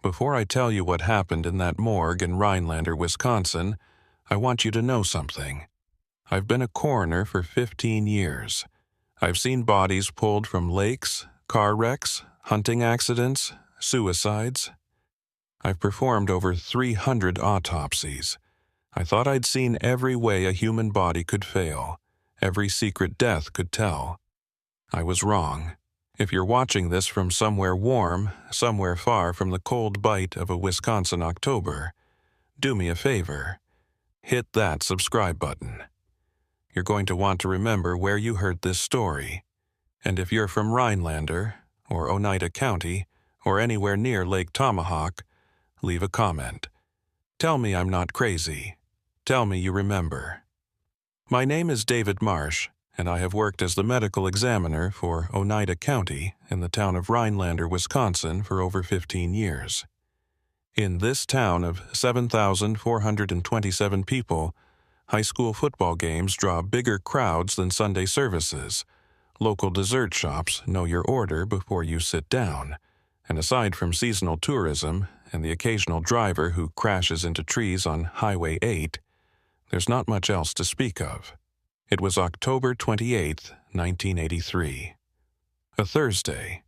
Before I tell you what happened in that morgue in Rhinelander, Wisconsin, I want you to know something. I've been a coroner for 15 years. I've seen bodies pulled from lakes, car wrecks, hunting accidents, suicides. I've performed over 300 autopsies. I thought I'd seen every way a human body could fail, every secret death could tell. I was wrong. If you're watching this from somewhere warm, somewhere far from the cold bite of a Wisconsin October, do me a favor. Hit that subscribe button. You're going to want to remember where you heard this story. And if you're from Rhinelander, or Oneida County, or anywhere near Lake Tomahawk, leave a comment. Tell me I'm not crazy. Tell me you remember. My name is David Marsh, and I have worked as the medical examiner for Oneida County in the town of Rhinelander, Wisconsin for over 15 years. In this town of 7,427 people, high school football games draw bigger crowds than Sunday services. Local dessert shops know your order before you sit down. And aside from seasonal tourism and the occasional driver who crashes into trees on Highway 8, there's not much else to speak of. It was October 28, 1983. A Thursday.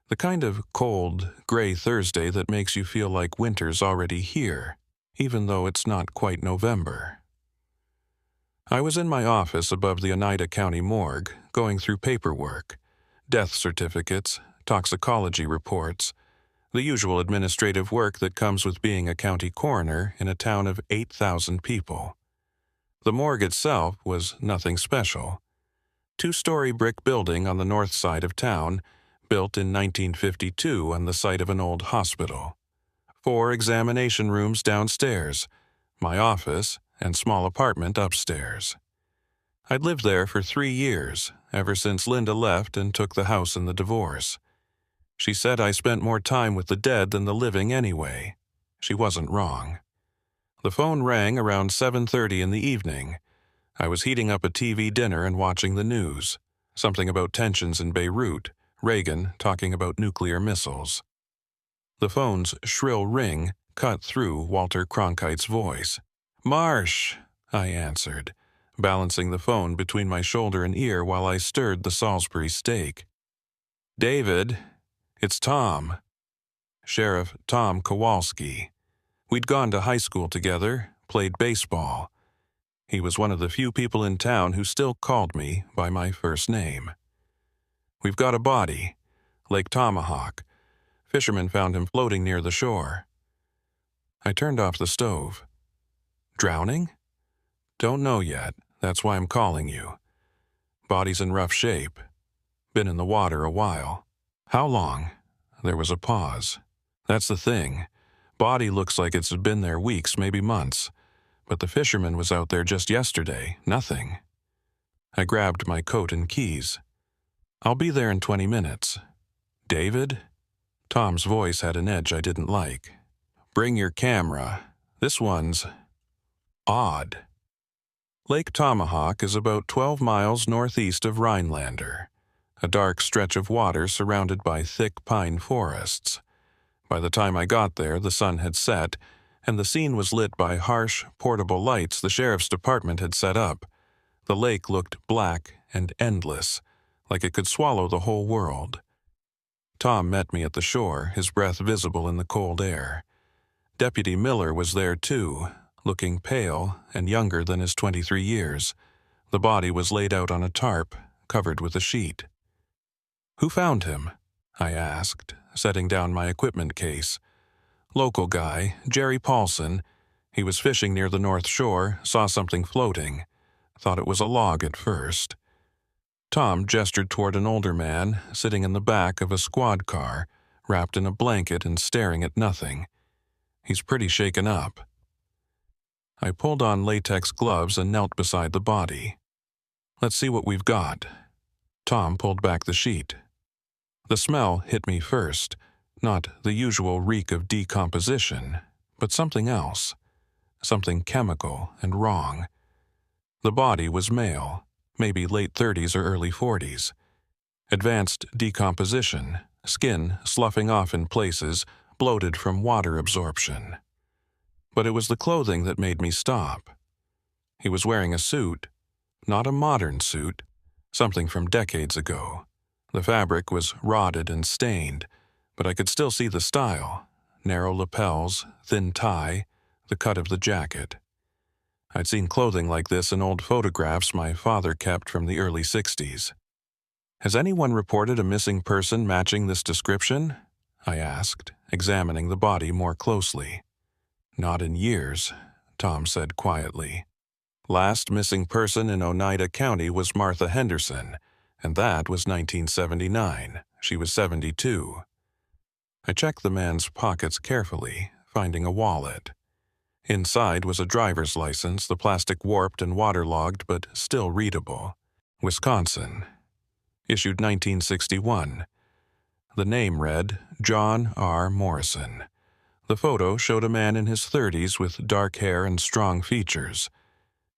The kind of cold, gray Thursday that makes you feel like winter's already here, even though it's not quite November. I was in my office above the Oneida County morgue, going through paperwork, death certificates, toxicology reports, the usual administrative work that comes with being a county coroner in a town of 8,000 people. The morgue itself was nothing special. Two-story brick building on the north side of town, built in 1952 on the site of an old hospital. 4 examination rooms downstairs, my office, and small apartment upstairs. I'd lived there for 3 years, ever since Linda left and took the house in the divorce. She said I spent more time with the dead than the living anyway. She wasn't wrong. The phone rang around 7:30 in the evening. I was heating up a TV dinner and watching the news. Something about tensions in Beirut, Reagan talking about nuclear missiles. The phone's shrill ring cut through Walter Cronkite's voice. "Marsh," I answered, balancing the phone between my shoulder and ear while I stirred the Salisbury steak. "David, it's Tom." Sheriff Tom Kowalski. We'd gone to high school together, played baseball. He was one of the few people in town who still called me by my first name. "We've got a body. Lake Tomahawk. Fishermen found him floating near the shore." I turned off the stove. "Drowning?" "Don't know yet. That's why I'm calling you. Body's in rough shape. Been in the water a while." "How long?" There was a pause. "That's the thing. Body looks like it's been there weeks, maybe months. But the fisherman was out there just yesterday. Nothing." I grabbed my coat and keys. "I'll be there in 20 minutes. "David?" Tom's voice had an edge I didn't like. "Bring your camera. This one's odd." Lake Tomahawk is about 12 miles northeast of Rhinelander, a dark stretch of water surrounded by thick pine forests. By the time I got there, the sun had set, and the scene was lit by harsh, portable lights the sheriff's department had set up. The lake looked black and endless, like it could swallow the whole world. Tom met me at the shore, his breath visible in the cold air. Deputy Miller was there too, looking pale and younger than his 23 years. The body was laid out on a tarp, covered with a sheet. "Who found him?" I asked, setting down my equipment case. "Local guy, Jerry Paulson. He was fishing near the North Shore, saw something floating. Thought it was a log at first." Tom gestured toward an older man sitting in the back of a squad car, wrapped in a blanket and staring at nothing. "He's pretty shaken up." I pulled on latex gloves and knelt beside the body. "Let's see what we've got." Tom pulled back the sheet. The smell hit me first, not the usual reek of decomposition, but something else, something chemical and wrong. The body was male, maybe late 30s or early 40s. Advanced decomposition, skin sloughing off in places, bloated from water absorption. But it was the clothing that made me stop. He was wearing a suit, not a modern suit, something from decades ago. The fabric was rotted and stained, but I could still see the style: narrow lapels, thin tie, the cut of the jacket. I'd seen clothing like this in old photographs my father kept from the early 60s. "Has anyone reported a missing person matching this description?" I asked, examining the body more closely. "Not in years," Tom said quietly. "Last missing person in Oneida County was Martha Henderson, and that was 1979. She was 72. I checked the man's pockets carefully, finding a wallet. Inside was a driver's license, the plastic warped and waterlogged but still readable. Wisconsin. Issued 1961. The name read John R. Morrison. The photo showed a man in his 30s with dark hair and strong features.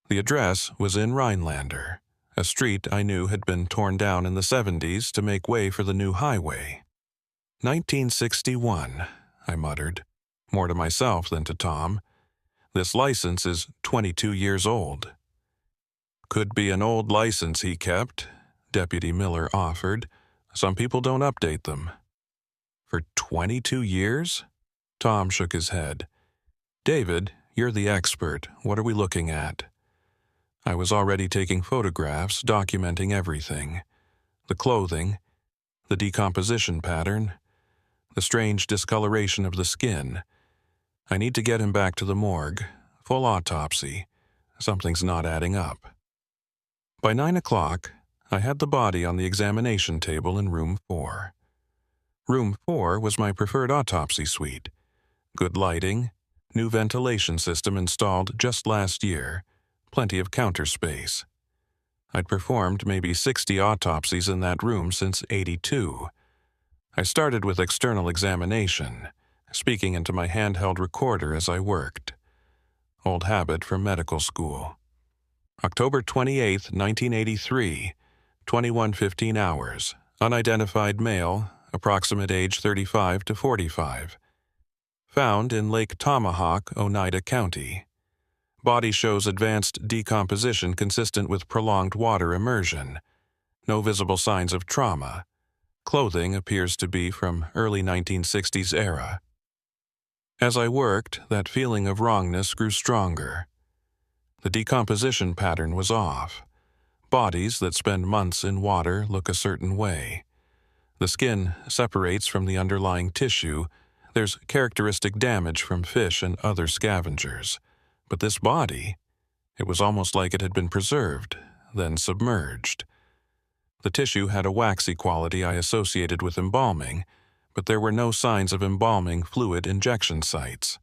The address was in Rhinelander, a street I knew had been torn down in the 70s to make way for the new highway. 1961, I muttered, more to myself than to Tom. This license is 22 years old. "Could be an old license he kept," Deputy Miller offered. "Some people don't update them." "For 22 years? Tom shook his head. "David, you're the expert. What are we looking at?" I was already taking photographs, documenting everything. The clothing, the decomposition pattern, the strange discoloration of the skin. I need to get him back to the morgue. Full autopsy. Something's not adding up. By 9 o'clock, I had the body on the examination table in room 4. Room 4 was my preferred autopsy suite. Good lighting, new ventilation system installed just last year, plenty of counter space. I'd performed maybe 60 autopsies in that room since '82. I started with external examination, speaking into my handheld recorder as I worked. Old habit from medical school. October 28, 1983, 21:15 hours. Unidentified male, approximate age 35 to 45. Found in Lake Tomahawk, Oneida County. Body shows advanced decomposition consistent with prolonged water immersion. No visible signs of trauma. Clothing appears to be from early 1960s era. As I worked, that feeling of wrongness grew stronger. The decomposition pattern was off. Bodies that spend months in water look a certain way. The skin separates from the underlying tissue. There's characteristic damage from fish and other scavengers. But this body, it was almost like it had been preserved, then submerged. The tissue had a waxy quality I associated with embalming, but there were no signs of embalming fluid injection sites.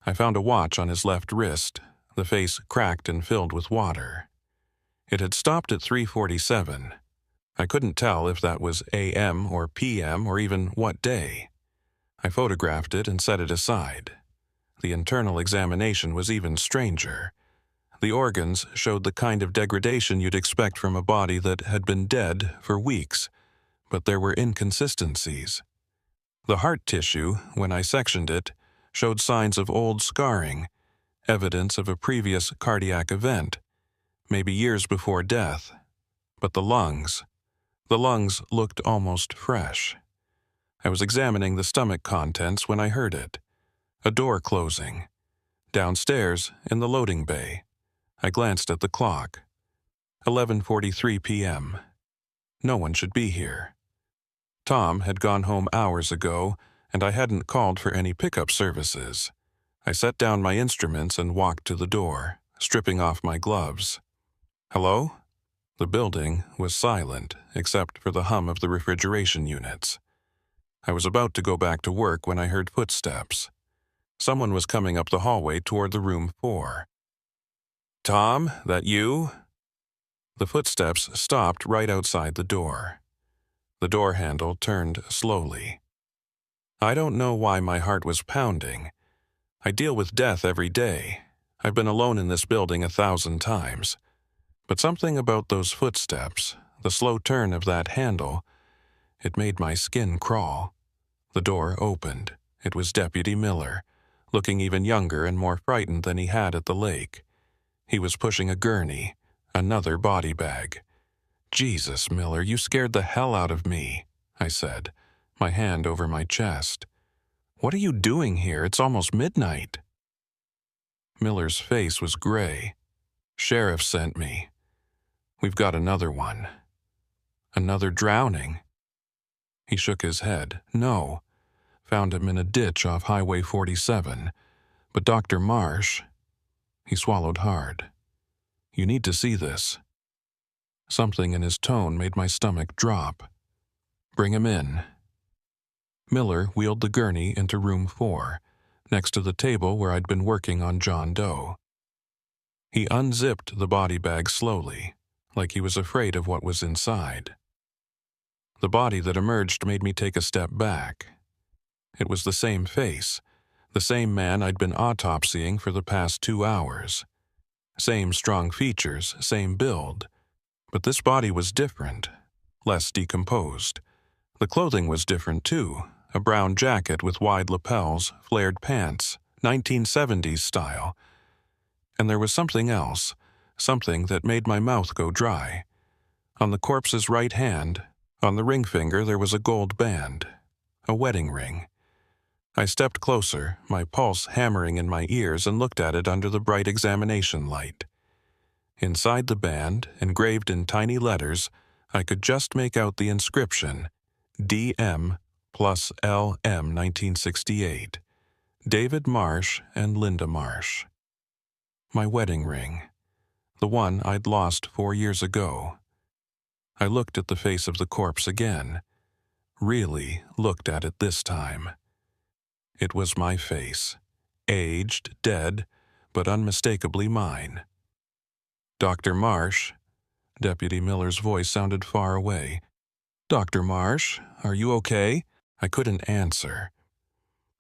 I found a watch on his left wrist, the face cracked and filled with water. It had stopped at 3:47. I couldn't tell if that was AM or PM or even what day. I photographed it and set it aside. The internal examination was even stranger. The organs showed the kind of degradation you'd expect from a body that had been dead for weeks, but there were inconsistencies. The heart tissue, when I sectioned it, showed signs of old scarring, evidence of a previous cardiac event, maybe years before death. But the lungs looked almost fresh. I was examining the stomach contents when I heard it. A door closing. Downstairs, in the loading bay. I glanced at the clock. 11:43 p.m. No one should be here. Tom had gone home hours ago, and I hadn't called for any pickup services. I set down my instruments and walked to the door, stripping off my gloves. "Hello?" The building was silent, except for the hum of the refrigeration units. I was about to go back to work when I heard footsteps. Someone was coming up the hallway toward the room 4. "Tom, that you?" The footsteps stopped right outside the door. The door handle turned slowly. I don't know why my heart was pounding. I deal with death every day. I've been alone in this building 1,000 times. But something about those footsteps, the slow turn of that handle, it made my skin crawl. The door opened, It was Deputy Miller, looking even younger and more frightened than he had at the lake. He was pushing a gurney, another body bag. "Jesus, Miller, you scared the hell out of me," I said, my hand over my chest. "What are you doing here? It's almost midnight." Miller's face was gray. "Sheriff sent me. We've got another one." "Another drowning?" He shook his head. "No. Found him in a ditch off Highway 47. But Dr. Marsh..." He swallowed hard. "You need to see this." Something in his tone made my stomach drop. "Bring him in." Miller wheeled the gurney into room 4, next to the table where I'd been working on John Doe. He unzipped the body bag slowly, like he was afraid of what was inside. The body that emerged made me take a step back. It was the same face, the same man I'd been autopsying for the past 2 hours. Same strong features, same build. But this body was different, less decomposed. The clothing was different too, a brown jacket with wide lapels, flared pants, 1970s style. And there was something else, something that made my mouth go dry. On the corpse's right hand, on the ring finger, there was a gold band, a wedding ring. I stepped closer, my pulse hammering in my ears, and looked at it under the bright examination light. Inside the band, engraved in tiny letters, I could just make out the inscription, DM plus LM 1968, David Marsh and Linda Marsh. My wedding ring, the one I'd lost 4 years ago. I looked at the face of the corpse again, really looked at it this time. It was my face, aged, dead, but unmistakably mine. "Dr. Marsh," Deputy Miller's voice sounded far away. "Dr. Marsh, are you okay?" I couldn't answer.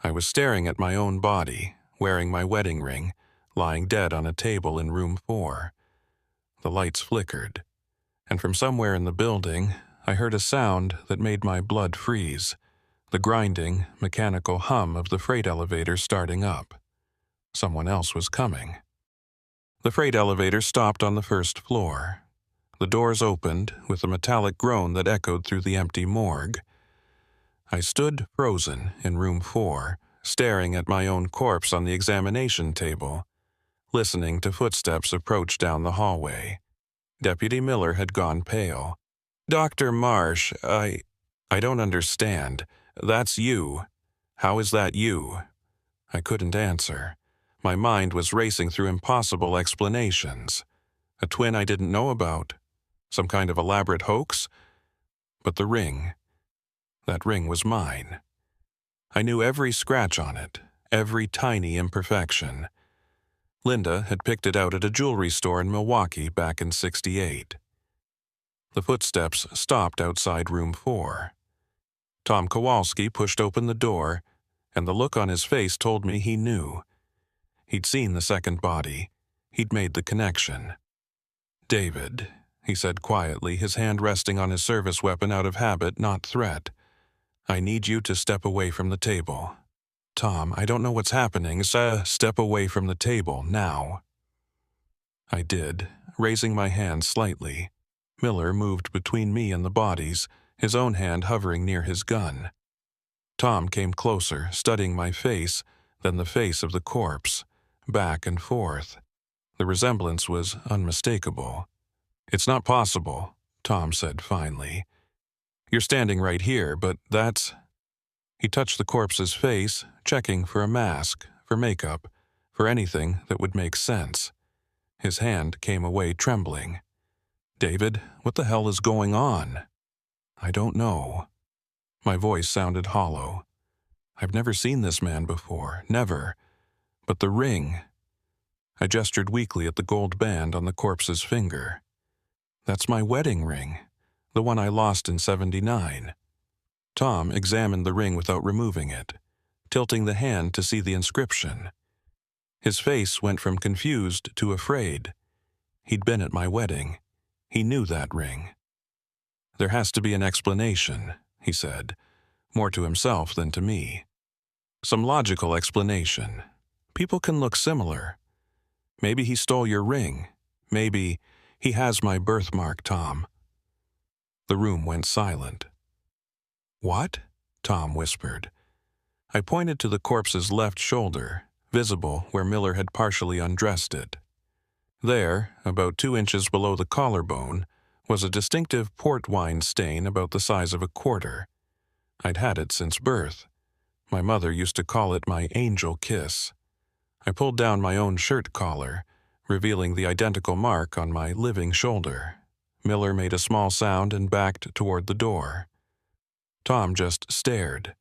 I was staring at my own body, wearing my wedding ring, lying dead on a table in room 4. The lights flickered, and from somewhere in the building, I heard a sound that made my blood freeze, the grinding, mechanical hum of the freight elevator starting up. Someone else was coming. The freight elevator stopped on the first floor. The doors opened with a metallic groan that echoed through the empty morgue. I stood frozen in room 4, staring at my own corpse on the examination table, listening to footsteps approach down the hallway. Deputy Miller had gone pale. "Dr. Marsh, I don't understand. That's you. How is that you?" I couldn't answer. My mind was racing through impossible explanations. A twin I didn't know about? Some kind of elaborate hoax? But the ring. That ring was mine. I knew every scratch on it, every tiny imperfection. Linda had picked it out at a jewelry store in Milwaukee back in '68. The footsteps stopped outside room 4. Tom Kowalski pushed open the door, and the look on his face told me he knew. He'd seen the second body. He'd made the connection. "David," he said quietly, his hand resting on his service weapon out of habit, not threat. "I need you to step away from the table." "Tom, I don't know what's happening. Step away from the table, now." I did, raising my hand slightly. Miller moved between me and the bodies, his own hand hovering near his gun. Tom came closer, studying my face, then the face of the corpse, back and forth. The resemblance was unmistakable. "It's not possible," Tom said finally. "You're standing right here, but that's..." He touched the corpse's face, checking for a mask, for makeup, for anything that would make sense. His hand came away trembling. "David, what the hell is going on?" "I don't know." My voice sounded hollow. "I've never seen this man before, never. But the ring..." I gestured weakly at the gold band on the corpse's finger. "That's my wedding ring, the one I lost in '79. Tom examined the ring without removing it, tilting the hand to see the inscription. His face went from confused to afraid. He'd been at my wedding. He knew that ring. "There has to be an explanation," he said, more to himself than to me. Some logical explanation. People can look similar. Maybe he stole your ring. Maybe he has my birthmark, Tom. The room went silent. What? Tom whispered. I pointed to the corpse's left shoulder, visible where Miller had partially undressed it. There, about 2 inches below the collarbone, was a distinctive port wine stain about the size of a quarter. I'd had it since birth. My mother used to call it my angel kiss. I pulled down my own shirt collar, revealing the identical mark on my living shoulder. Miller made a small sound and backed toward the door. Tom just stared,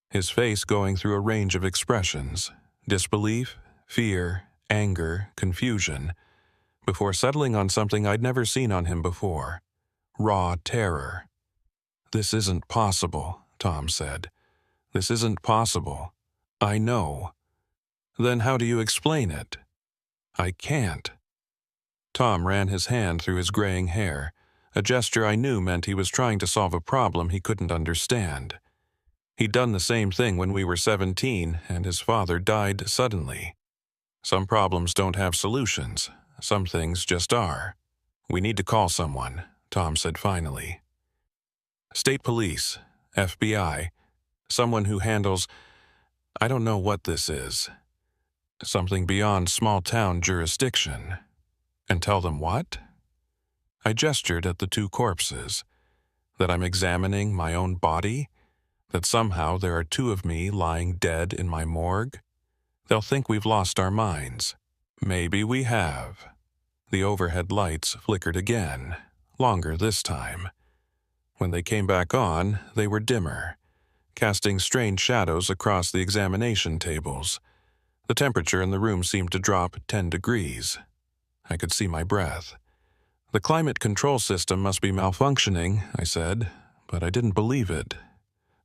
his face going through a range of expressions: disbelief, fear, anger, confusion, before settling on something I'd never seen on him before: raw terror. "This isn't possible," Tom said. "This isn't possible. I know." "Then how do you explain it?" "I can't." Tom ran his hand through his graying hair, a gesture I knew meant he was trying to solve a problem he couldn't understand. He'd done the same thing when we were 17 and his father died suddenly. Some problems don't have solutions. Some things just are. "We need to call someone," Tom said finally. "State police, FBI, someone who handles— I don't know what this is. Something beyond small-town jurisdiction." "And tell them what?" I gestured at the 2 corpses. That I'm examining my own body? That somehow there are 2 of me lying dead in my morgue? They'll think we've lost our minds. Maybe we have. The overhead lights flickered again, longer this time. When they came back on, they were dimmer, casting strange shadows across the examination tables. The temperature in the room seemed to drop 10 degrees. I could see my breath. "The climate control system must be malfunctioning," I said, but I didn't believe it.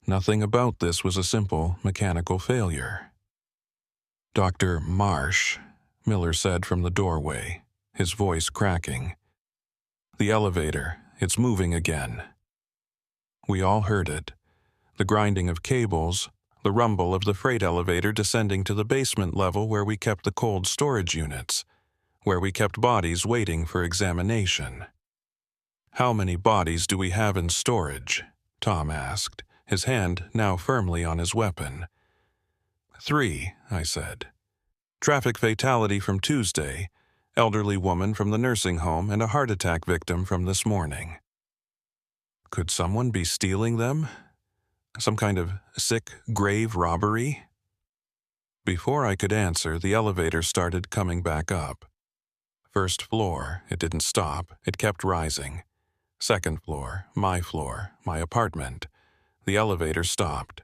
Nothing about this was a simple mechanical failure. "Dr. Marsh," Miller said from the doorway, his voice cracking. "The elevator, it's moving again." We all heard it. The grinding of cables, the rumble of the freight elevator descending to the basement level where we kept the cold storage units, where we kept bodies waiting for examination. "How many bodies do we have in storage?" Tom asked, his hand now firmly on his weapon. 3, I said. "Traffic fatality from Tuesday, elderly woman from the nursing home, and a heart attack victim from this morning." Could someone be stealing them? Some kind of sick grave robbery? Before I could answer, the elevator started coming back up. First floor, it didn't stop, it kept rising. Second floor, my apartment. The elevator stopped.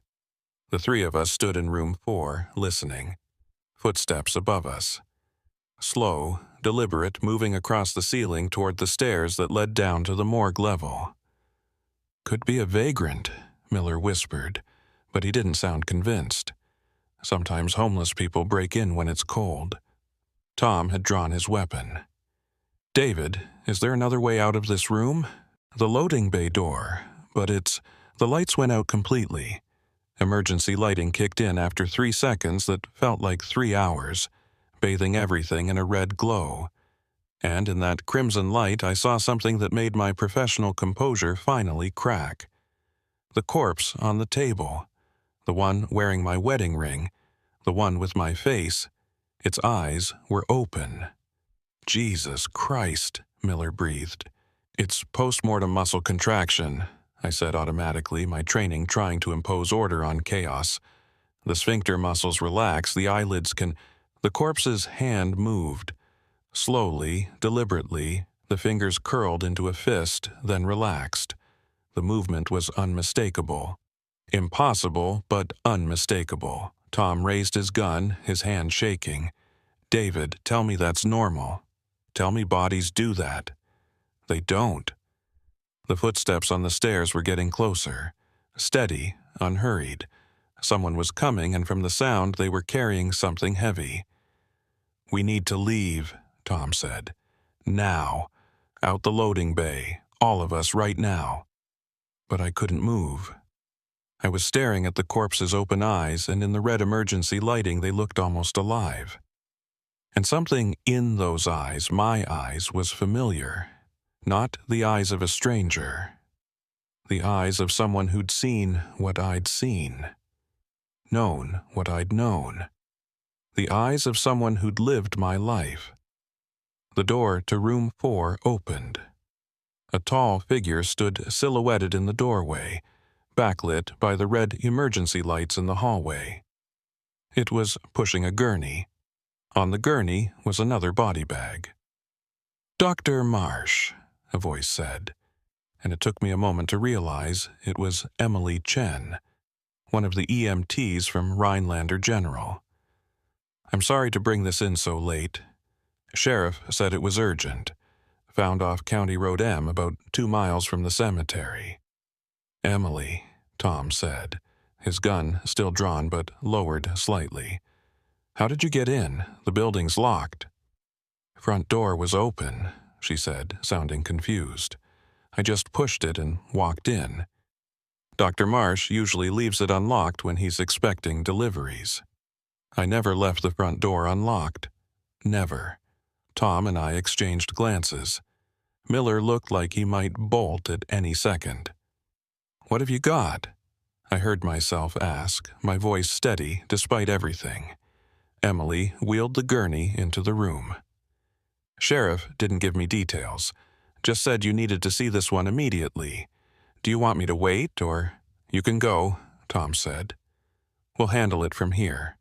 The 3 of us stood in room 4, listening. Footsteps above us. Slow, deliberate, moving across the ceiling toward the stairs that led down to the morgue level. "Could be a vagrant," Miller whispered, but he didn't sound convinced. Sometimes homeless people break in when it's cold. Tom had drawn his weapon. "David, is there another way out of this room?" "The loading bay door, but the lights went out completely. Emergency lighting kicked in after 3 seconds that felt like 3 hours, bathing everything in a red glow. And in that crimson light I saw something that made my professional composure finally crack. The corpse on the table, the one wearing my wedding ring, the one with my face, its eyes were open." "Jesus Christ," Miller breathed. "It's post-mortem muscle contraction," I said automatically, my training trying to impose order on chaos. "The sphincter muscles relax, the eyelids can—" The corpse's hand moved. Slowly, deliberately, the fingers curled into a fist, then relaxed. The movement was unmistakable. Impossible, but unmistakable. Tom raised his gun, his hand shaking. "David, tell me that's normal. Tell me bodies do that." "They don't." The footsteps on the stairs were getting closer. Steady, unhurried. Someone was coming, and from the sound they were carrying something heavy. "We need to leave," Tom said. "Now. Out the loading bay. All of us right now." But I couldn't move. I was staring at the corpse's open eyes, and in the red emergency lighting they looked almost alive. And something in those eyes, my eyes, was familiar. Not the eyes of a stranger. The eyes of someone who'd seen what I'd seen. Known what I'd known. The eyes of someone who'd lived my life. The door to room 4 opened. A tall figure stood silhouetted in the doorway, backlit by the red emergency lights in the hallway. It was pushing a gurney. On the gurney was another body bag. "Dr. Marsh," a voice said, and it took me a moment to realize it was Emily Chen, one of the EMTs from Rhinelander General. "I'm sorry to bring this in so late. Sheriff said it was urgent. Found off County Road M about 2 miles from the cemetery." "Emily," Tom said, his gun still drawn but lowered slightly. "How did you get in? The building's locked." "Front door was open," she said, sounding confused. "I just pushed it and walked in. Dr. Marsh usually leaves it unlocked when he's expecting deliveries." I never left the front door unlocked. Never. Tom and I exchanged glances. Miller looked like he might bolt at any second. "What have you got?" I heard myself ask, my voice steady despite everything. Emily wheeled the gurney into the room. "Sheriff didn't give me details. Just said you needed to see this one immediately. Do you want me to wait, or—" "You can go," Tom said. "We'll handle it from here."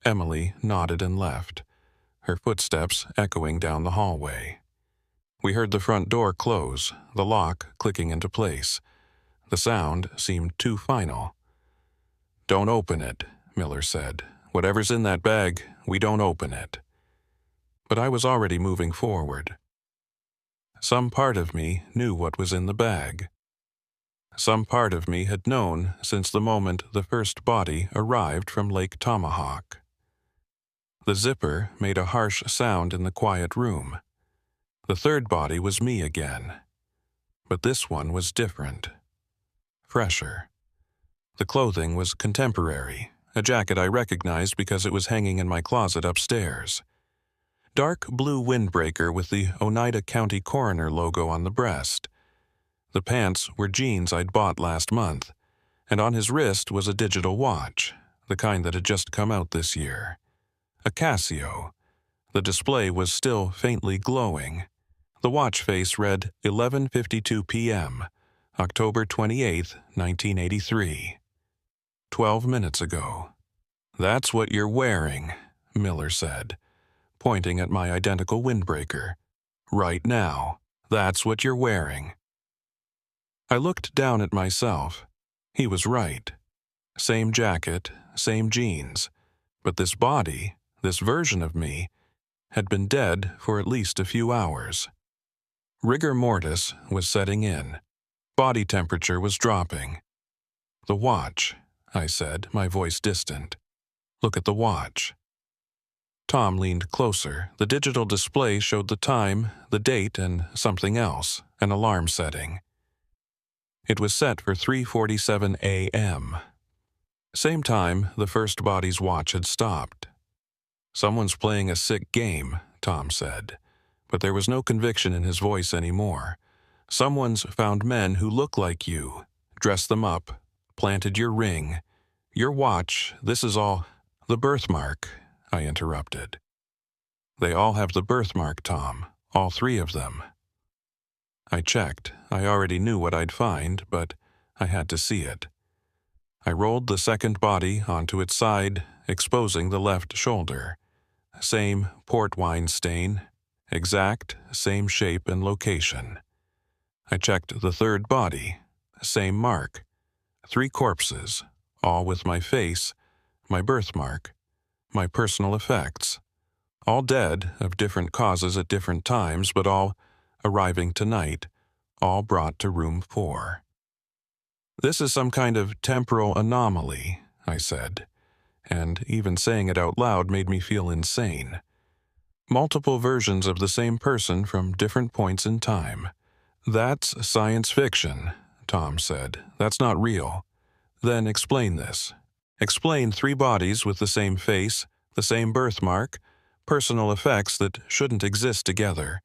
Emily nodded and left, her footsteps echoing down the hallway. We heard the front door close, the lock clicking into place. The sound seemed too final. "Don't open it," Miller said. "Whatever's in that bag, we don't open it." But I was already moving forward. Some part of me knew what was in the bag. Some part of me had known since the moment the first body arrived from Lake Tomahawk. The zipper made a harsh sound in the quiet room. The third body was me again. But this one was different. Fresher. The clothing was contemporary, a jacket I recognized because it was hanging in my closet upstairs. Dark blue windbreaker with the Oneida County Coroner logo on the breast. The pants were jeans I'd bought last month, and on his wrist was a digital watch, the kind that had just come out this year. A Casio. The display was still faintly glowing. The watch face read 11:52 p.m., October 28, 1983. 12 minutes ago. "That's what you're wearing," Miller said, pointing at my identical windbreaker. "Right now, that's what you're wearing." I looked down at myself. He was right. Same jacket, same jeans. But this body, this version of me, had been dead for at least a few hours. Rigor mortis was setting in. Body temperature was dropping. "The watch," I said, my voice distant. "Look at the watch." Tom leaned closer. The digital display showed the time, the date, and something else, an alarm setting. It was set for 3:47 a.m. Same time the first body's watch had stopped. "Someone's playing a sick game," Tom said, but there was no conviction in his voice anymore. "Someone's found men who look like you, dressed them up, planted your ring. Your watch, this is all—" "The birthmark," I interrupted. "They all have the birthmark, Tom, all 3 of them." I checked. I already knew what I'd find, but I had to see it. I rolled the second body onto its side, exposing the left shoulder. Same port wine stain, exact same shape and location. I checked the third body, same mark. 3 corpses, all with my face, my birthmark, my personal effects. All dead of different causes at different times, but all arriving tonight, all brought to room 4. "This is some kind of temporal anomaly," I said, and even saying it out loud made me feel insane. "Multiple versions of the same person from different points in time. That's science fiction," Tom said. "That's not real. Then explain this. Explain 3 bodies with the same face, the same birthmark, personal effects that shouldn't exist together.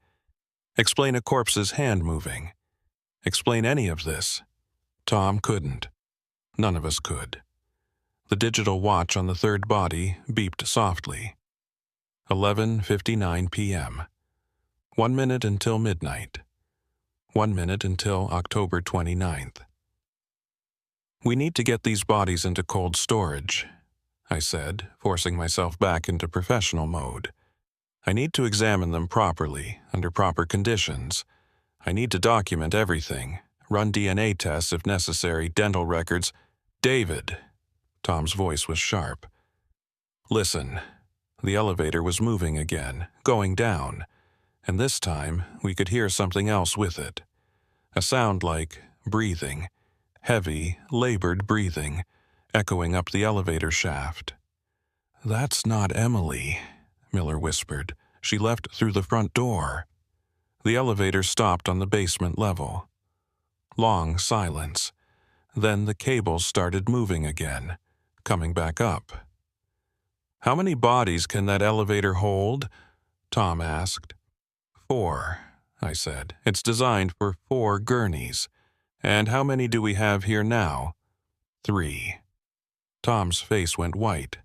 Explain a corpse's hand moving. Explain any of this. Tom couldn't. None of us could. The digital watch on the 3rd body beeped softly. 11:59 p.m. 1 minute until midnight. 1 minute until October 29th. We need to get these bodies into cold storage, I said, forcing myself back into professional mode. I need to examine them properly, under proper conditions. I need to document everything, run DNA tests if necessary, dental records. David! Tom's voice was sharp. Listen. The elevator was moving again, going down, and this time we could hear something else with it. A sound like breathing, heavy, labored breathing, echoing up the elevator shaft. "That's not Emily," Miller whispered. "She left through the front door." The elevator stopped on the basement level. Long silence. Then the cables started moving again, coming back up. "How many bodies can that elevator hold?" Tom asked. 4, I said. "It's designed for 4 gurneys. And how many do we have here now?" 3. Tom's face went white.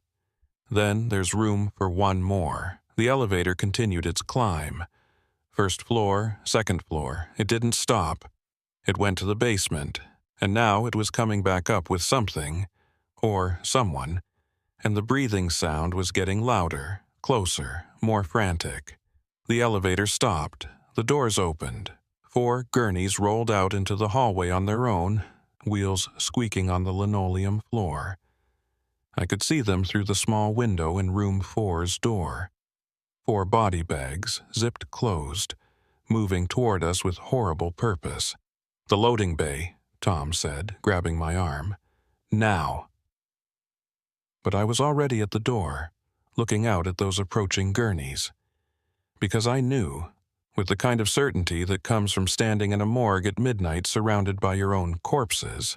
"Then there's room for 1 more. The elevator continued its climb. 1st floor, 2nd floor. It didn't stop. It went to the basement, and now it was coming back up with something, or someone, and the breathing sound was getting louder, closer, more frantic. The elevator stopped. The doors opened. 4 gurneys rolled out into the hallway on their own, wheels squeaking on the linoleum floor. I could see them through the small window in room 4's door. 4 body bags, zipped closed, moving toward us with horrible purpose. "The loading bay," Tom said, grabbing my arm. "Now." But I was already at the door, looking out at those approaching gurneys. Because I knew, with the kind of certainty that comes from standing in a morgue at midnight surrounded by your own corpses,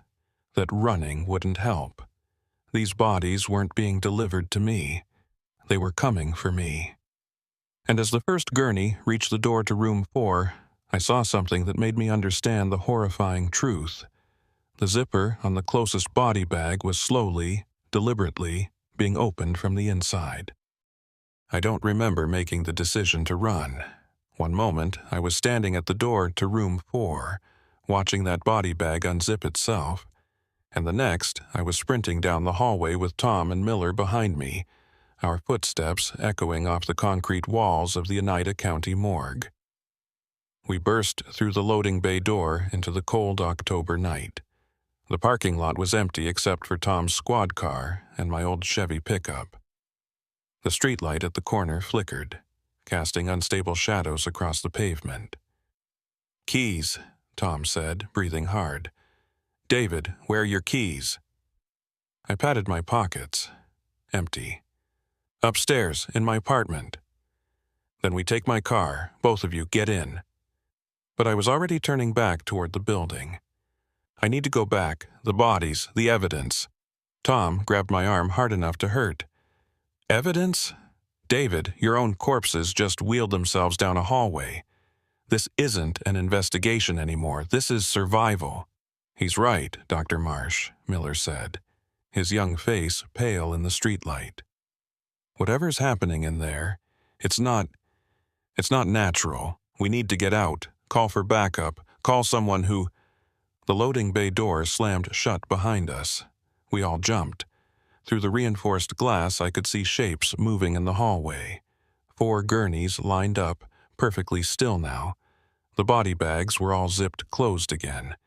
that running wouldn't help. These bodies weren't being delivered to me. They were coming for me. And as the first gurney reached the door to room 4, I saw something that made me understand the horrifying truth. The zipper on the closest body bag was slowly, deliberately, being opened from the inside. I don't remember making the decision to run. One moment, I was standing at the door to room 4, watching that body bag unzip itself, and the next, I was sprinting down the hallway with Tom and Miller behind me, our footsteps echoing off the concrete walls of the Oneida County morgue. We burst through the loading bay door into the cold October night. The parking lot was empty except for Tom's squad car and my old Chevy pickup. The streetlight at the corner flickered, casting unstable shadows across the pavement. "Keys," Tom said, breathing hard. "David, where are your keys?" I patted my pockets. Empty. "Upstairs, in my apartment." "Then we take my car. Both of you, get in." But I was already turning back toward the building. "I need to go back. The bodies, the evidence." Tom grabbed my arm hard enough to hurt. "Evidence? David, your own corpses just wheeled themselves down a hallway. This isn't an investigation anymore. This is survival." "He's right, Dr. Marsh," Miller said, his young face pale in the streetlight. "Whatever's happening in there, it's not natural. We need to get out, call for backup, call someone who—" The loading bay door slammed shut behind us. We all jumped. Through the reinforced glass, I could see shapes moving in the hallway. 4 gurneys lined up, perfectly still now. The body bags were all zipped closed again.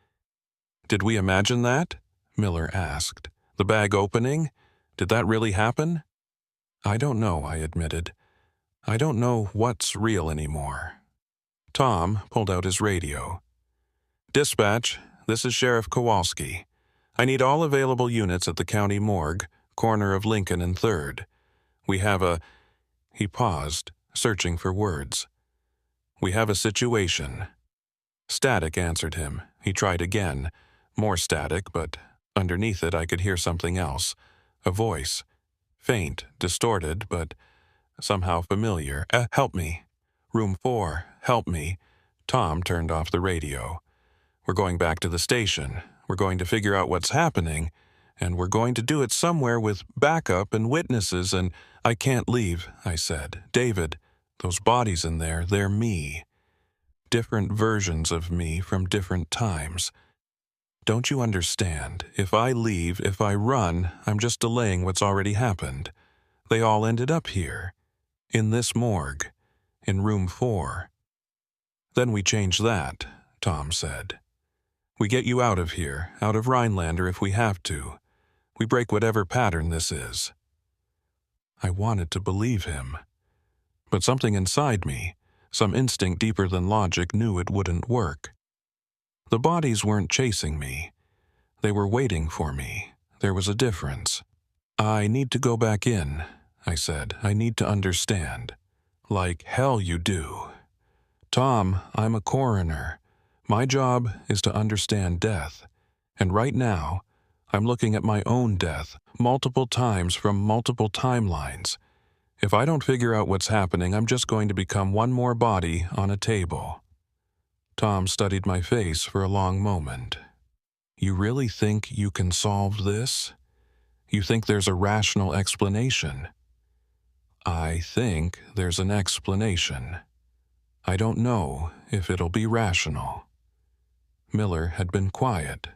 "Did we imagine that?" Miller asked. "The bag opening? Did that really happen?" "I don't know," I admitted. "I don't know what's real anymore." Tom pulled out his radio. "Dispatch, this is Sheriff Kowalski. I need all available units at the county morgue, corner of Lincoln and 3rd. We have a—" He paused, searching for words. "We have a situation." Static answered him. He tried again. More static, but Underneath it, I could hear something else, a voice, faint, distorted, but somehow familiar. Help me. Room 4, help me. Tom turned off the radio. We're going back to the station. We're going to figure out what's happening, and we're going to do it somewhere with backup and witnesses, and I can't leave, I said. David, those bodies in there, they're me. Different versions of me from different times. Don't you understand? If I leave, if I run, I'm just delaying what's already happened. They all ended up here. In this morgue. In room 4. Then we change that, Tom said. We get you out of here, out of Rhinelander if we have to. We break whatever pattern this is. I wanted to believe him. But something inside me, some instinct deeper than logic, knew it wouldn't work. The bodies weren't chasing me. They were waiting for me. There was a difference. I need to go back in, I said. I need to understand. Like hell you do. Tom, I'm a coroner. My job is to understand death. And right now, I'm looking at my own death, multiple times from multiple timelines. If I don't figure out what's happening, I'm just going to become one more body on a table. Tom studied my face for a long moment. You really think you can solve this? You think there's a rational explanation? I think there's an explanation. I don't know if it'll be rational. Miller had been quiet,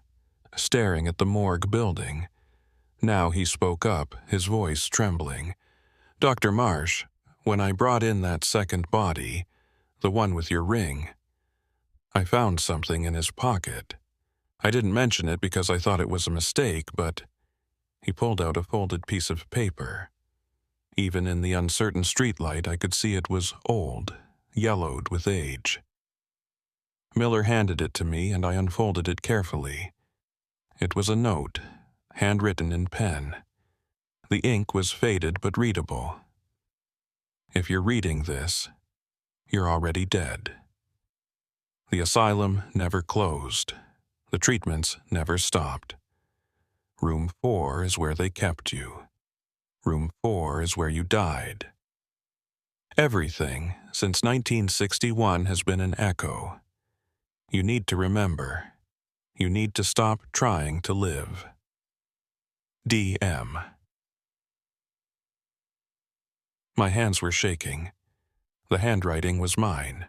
staring at the morgue building. Now he spoke up, his voice trembling. Dr. Marsh, when I brought in that second body, the one with your ring, I found something in his pocket. I didn't mention it because I thought it was a mistake, but he pulled out a folded piece of paper. Even in the uncertain streetlight, I could see it was old, yellowed with age. Miller handed it to me, and I unfolded it carefully. It was a note, handwritten in pen. The ink was faded but readable. If you're reading this, you're already dead. The asylum never closed. The treatments never stopped. Room 4 is where they kept you. Room 4 is where you died. Everything since 1961 has been an echo. You need to remember. You need to stop trying to live. D.M. My hands were shaking. The handwriting was mine.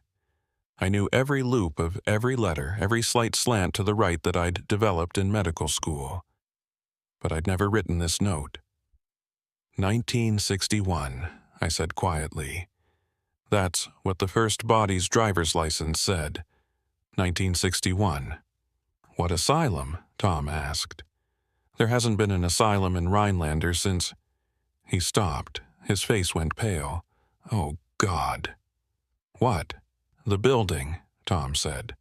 I knew every loop of every letter, every slight slant to the right that I'd developed in medical school. But I'd never written this note. 1961, I said quietly. That's what the first body's driver's license said. 1961. What asylum? Tom asked. There hasn't been an asylum in Rhinelander since... He stopped. His face went pale. Oh, God. What? The building, Tom said.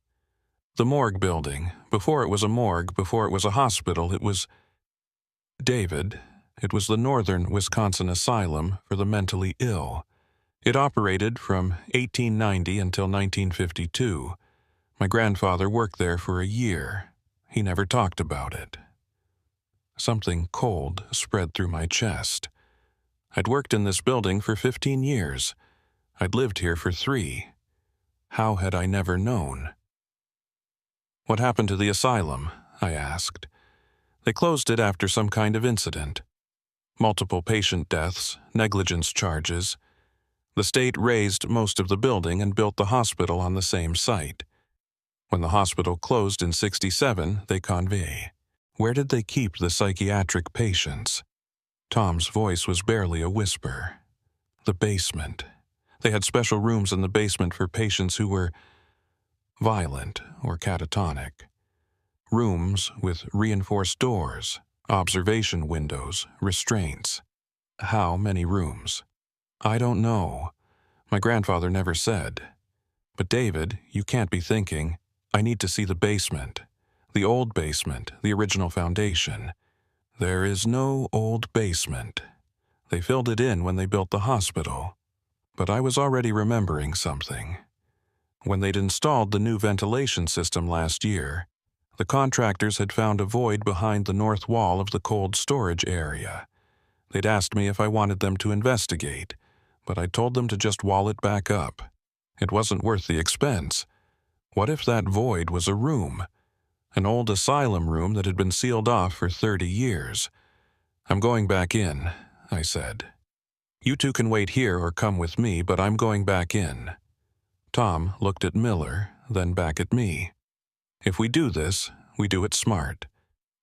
The morgue building. Before it was a morgue, before it was a hospital, it was... David, it was the Northern Wisconsin Asylum for the Mentally Ill. It operated from 1890 until 1952. My grandfather worked there for a year. He never talked about it. Something cold spread through my chest. I'd worked in this building for 15 years. I'd lived here for 3. How had I never known? What happened to the asylum? I asked. They closed it after some kind of incident. Multiple patient deaths, negligence charges. The state razed most of the building and built the hospital on the same site. When the hospital closed in '67, they convey. Where did they keep the psychiatric patients? Tom's voice was barely a whisper. The basement. They had special rooms in the basement for patients who were violent or catatonic. Rooms with reinforced doors, observation windows, restraints. How many rooms? I don't know. My grandfather never said. But David, you can't be thinking, I need to see the basement. The old basement, the original foundation. There is no old basement. They filled it in when they built the hospital. But I was already remembering something. When they'd installed the new ventilation system last year, The contractors had found a void behind the north wall of the cold storage area. They'd asked me if I wanted them to investigate, but I told them to just wall it back up. It wasn't worth the expense. What if that void was a room? An old asylum room that had been sealed off for 30 years. "I'm going back in," I said. "You two can wait here or come with me, but I'm going back in." Tom looked at Miller, then back at me. "If we do this, we do it smart.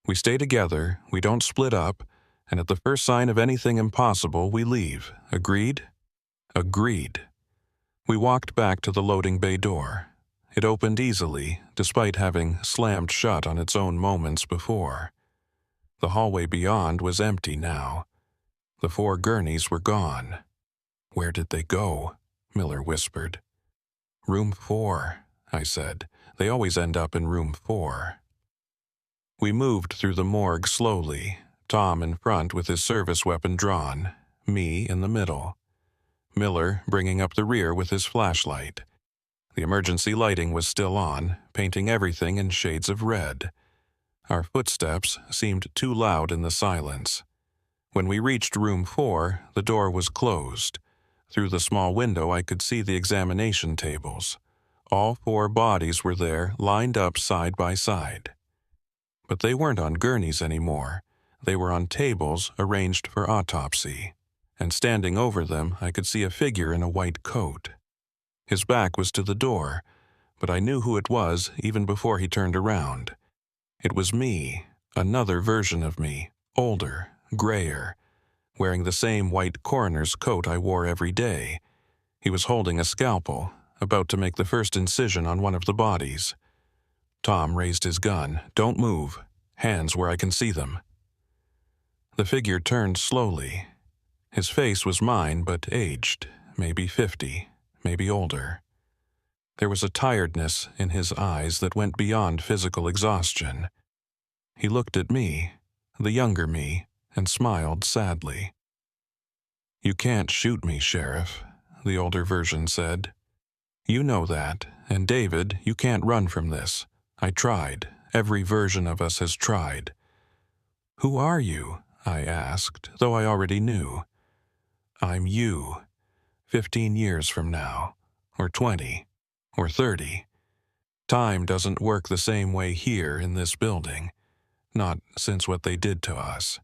We stay together, we don't split up, and at the first sign of anything impossible, we leave. Agreed?" "Agreed." We walked back to the loading bay door. It opened easily, despite having slammed shut on its own moments before. The hallway beyond was empty now. The 4 gurneys were gone. "Where did they go?" Miller whispered. "Room 4, I said. "They always end up in room 4. We moved through the morgue slowly, Tom in front with his service weapon drawn, me in the middle. Miller bringing up the rear with his flashlight. The emergency lighting was still on, painting everything in shades of red. Our footsteps seemed too loud in the silence. When we reached room 4, the door was closed. Through the small window I could see the examination tables. All 4 bodies were there, lined up side by side. But they weren't on gurneys anymore. They were on tables arranged for autopsy. And standing over them, I could see a figure in a white coat. His back was to the door, but I knew who it was even before he turned around. It was me, another version of me, older, grayer, wearing the same white coroner's coat I wore every day. He was holding a scalpel, about to make the first incision on one of the bodies. Tom raised his gun. "Don't move. Hands where I can see them." The figure turned slowly. His face was mine, but aged, maybe 50, maybe older. There was a tiredness in his eyes that went beyond physical exhaustion. He looked at me, the younger me, and smiled sadly. "You can't shoot me, Sheriff," the older version said. "You know that, and David, you can't run from this. I tried. Every version of us has tried." "Who are you?" I asked, though I already knew. "I'm you, 15 years from now, or 20, or 30. Time doesn't work the same way here in this building. Not since what they did to us.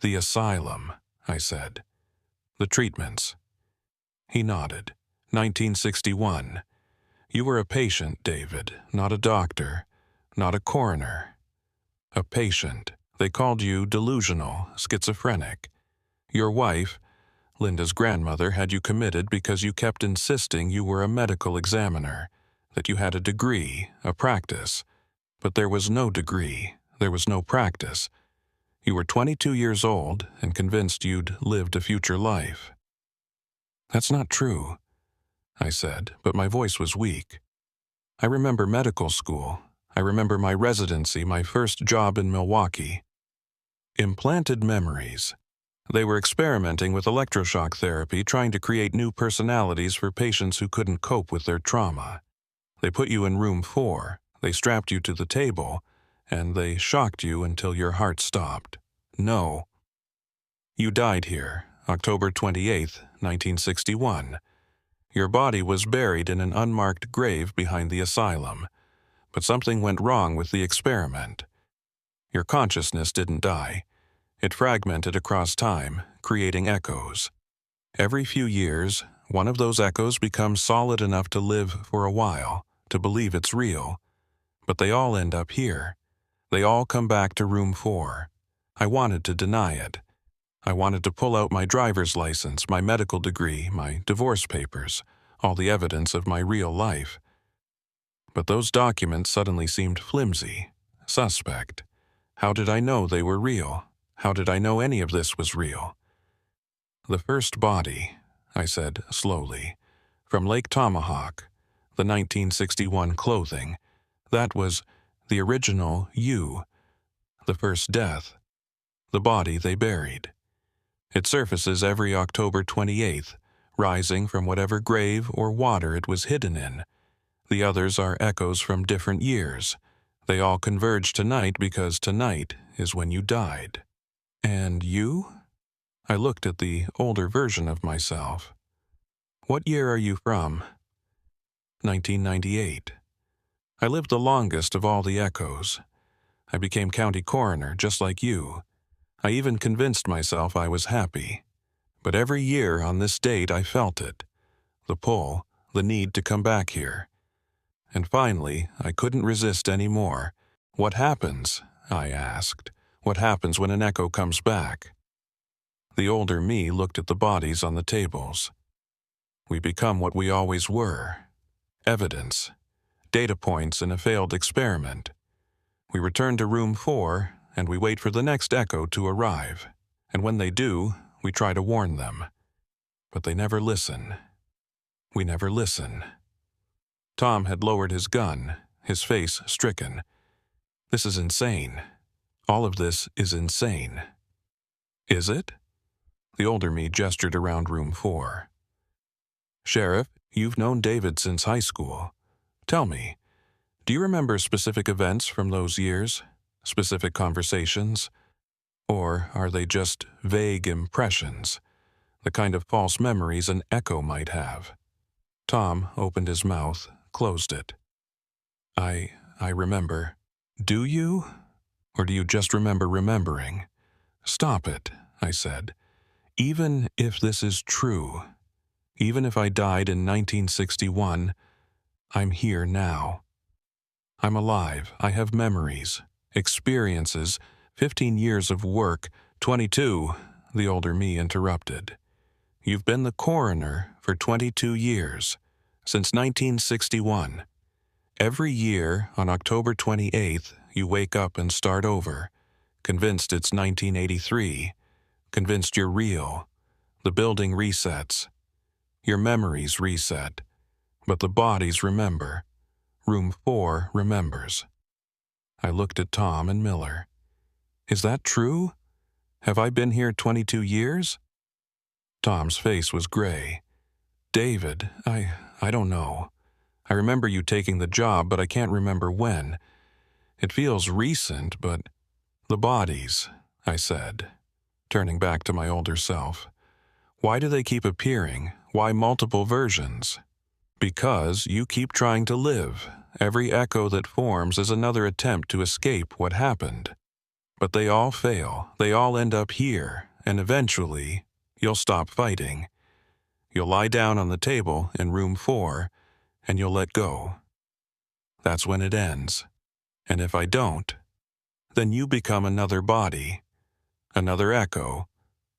The asylum," I said. "The treatments." He nodded. 1961. You were a patient, David, not a doctor, not a coroner. A patient. They called you delusional, schizophrenic. Your wife, Linda's grandmother, had you committed because you kept insisting you were a medical examiner, that you had a degree, a practice. But there was no degree, there was no practice. You were 22 years old and convinced you'd lived a future life. "That's not true," I said, but my voice was weak. "I remember medical school. I remember my residency, my first job in Milwaukee. Implanted memories. They were experimenting with electroshock therapy, trying to create new personalities for patients who couldn't cope with their trauma. They put you in room 4, they strapped you to the table, and they shocked you until your heart stopped. No. You died here, October 28th, 1961. Your body was buried in an unmarked grave behind the asylum, but something went wrong with the experiment. Your consciousness didn't die. It fragmented across time, creating echoes. Every few years, one of those echoes becomes solid enough to live for a while, to believe it's real. But they all end up here. They all come back to room 4. I wanted to deny it. I wanted to pull out my driver's license, my medical degree, my divorce papers, all the evidence of my real life. But those documents suddenly seemed flimsy, suspect. How did I know they were real? How did I know any of this was real? "The first body," I said slowly, "from Lake Tomahawk, the 1961 clothing, that was the original you. The first death, the body they buried. It surfaces every October 28th, rising from whatever grave or water it was hidden in. The others are echoes from different years. They all converge tonight because tonight is when you died. And you? I looked at the older version of myself. What year are you from? 1998. I lived the longest of all the echoes. I became county coroner just like you. I even convinced myself I was happy. But every year on this date I felt it. The pull, the need to come back here. And finally, I couldn't resist any more. What happens? I asked. What happens when an echo comes back? The older me looked at the bodies on the tables. We become what we always were. Evidence. Data points in a failed experiment. We return to room 4, and we wait for the next echo to arrive. And when they do, we try to warn them. But they never listen. We never listen. Tom had lowered his gun, his face stricken. This is insane. All of this is insane. Is it? The older me gestured around room 4. Sheriff, you've known David since high school. Tell me, do you remember specific events from those years? Specific conversations? Or are they just vague impressions? The kind of false memories an echo might have. Tom opened his mouth, closed it. I remember. Do you? Or do you just remember remembering? Stop it, I said. Even if this is true, even if I died in 1961, I'm here now. I'm alive. I have memories, experiences, 15 years of work, 22, the older me interrupted. You've been the coroner for 22 years, since 1961. Every year, on October 28th, you wake up and start over, convinced it's 1983, convinced you're real. The building resets. Your memories reset. But the bodies remember. Room 4 remembers. I looked at Tom and Miller. Is that true? Have I been here 22 years? Tom's face was gray. David, I don't know. I remember you taking the job, but I can't remember when. It feels recent, but... The bodies, I said, turning back to my older self. Why do they keep appearing? Why multiple versions? Because you keep trying to live. Every echo that forms is another attempt to escape what happened. But they all fail. They all end up here, and eventually, you'll stop fighting. You'll lie down on the table in room 4, and you'll let go. That's when it ends. And if I don't, then you become another body, another echo,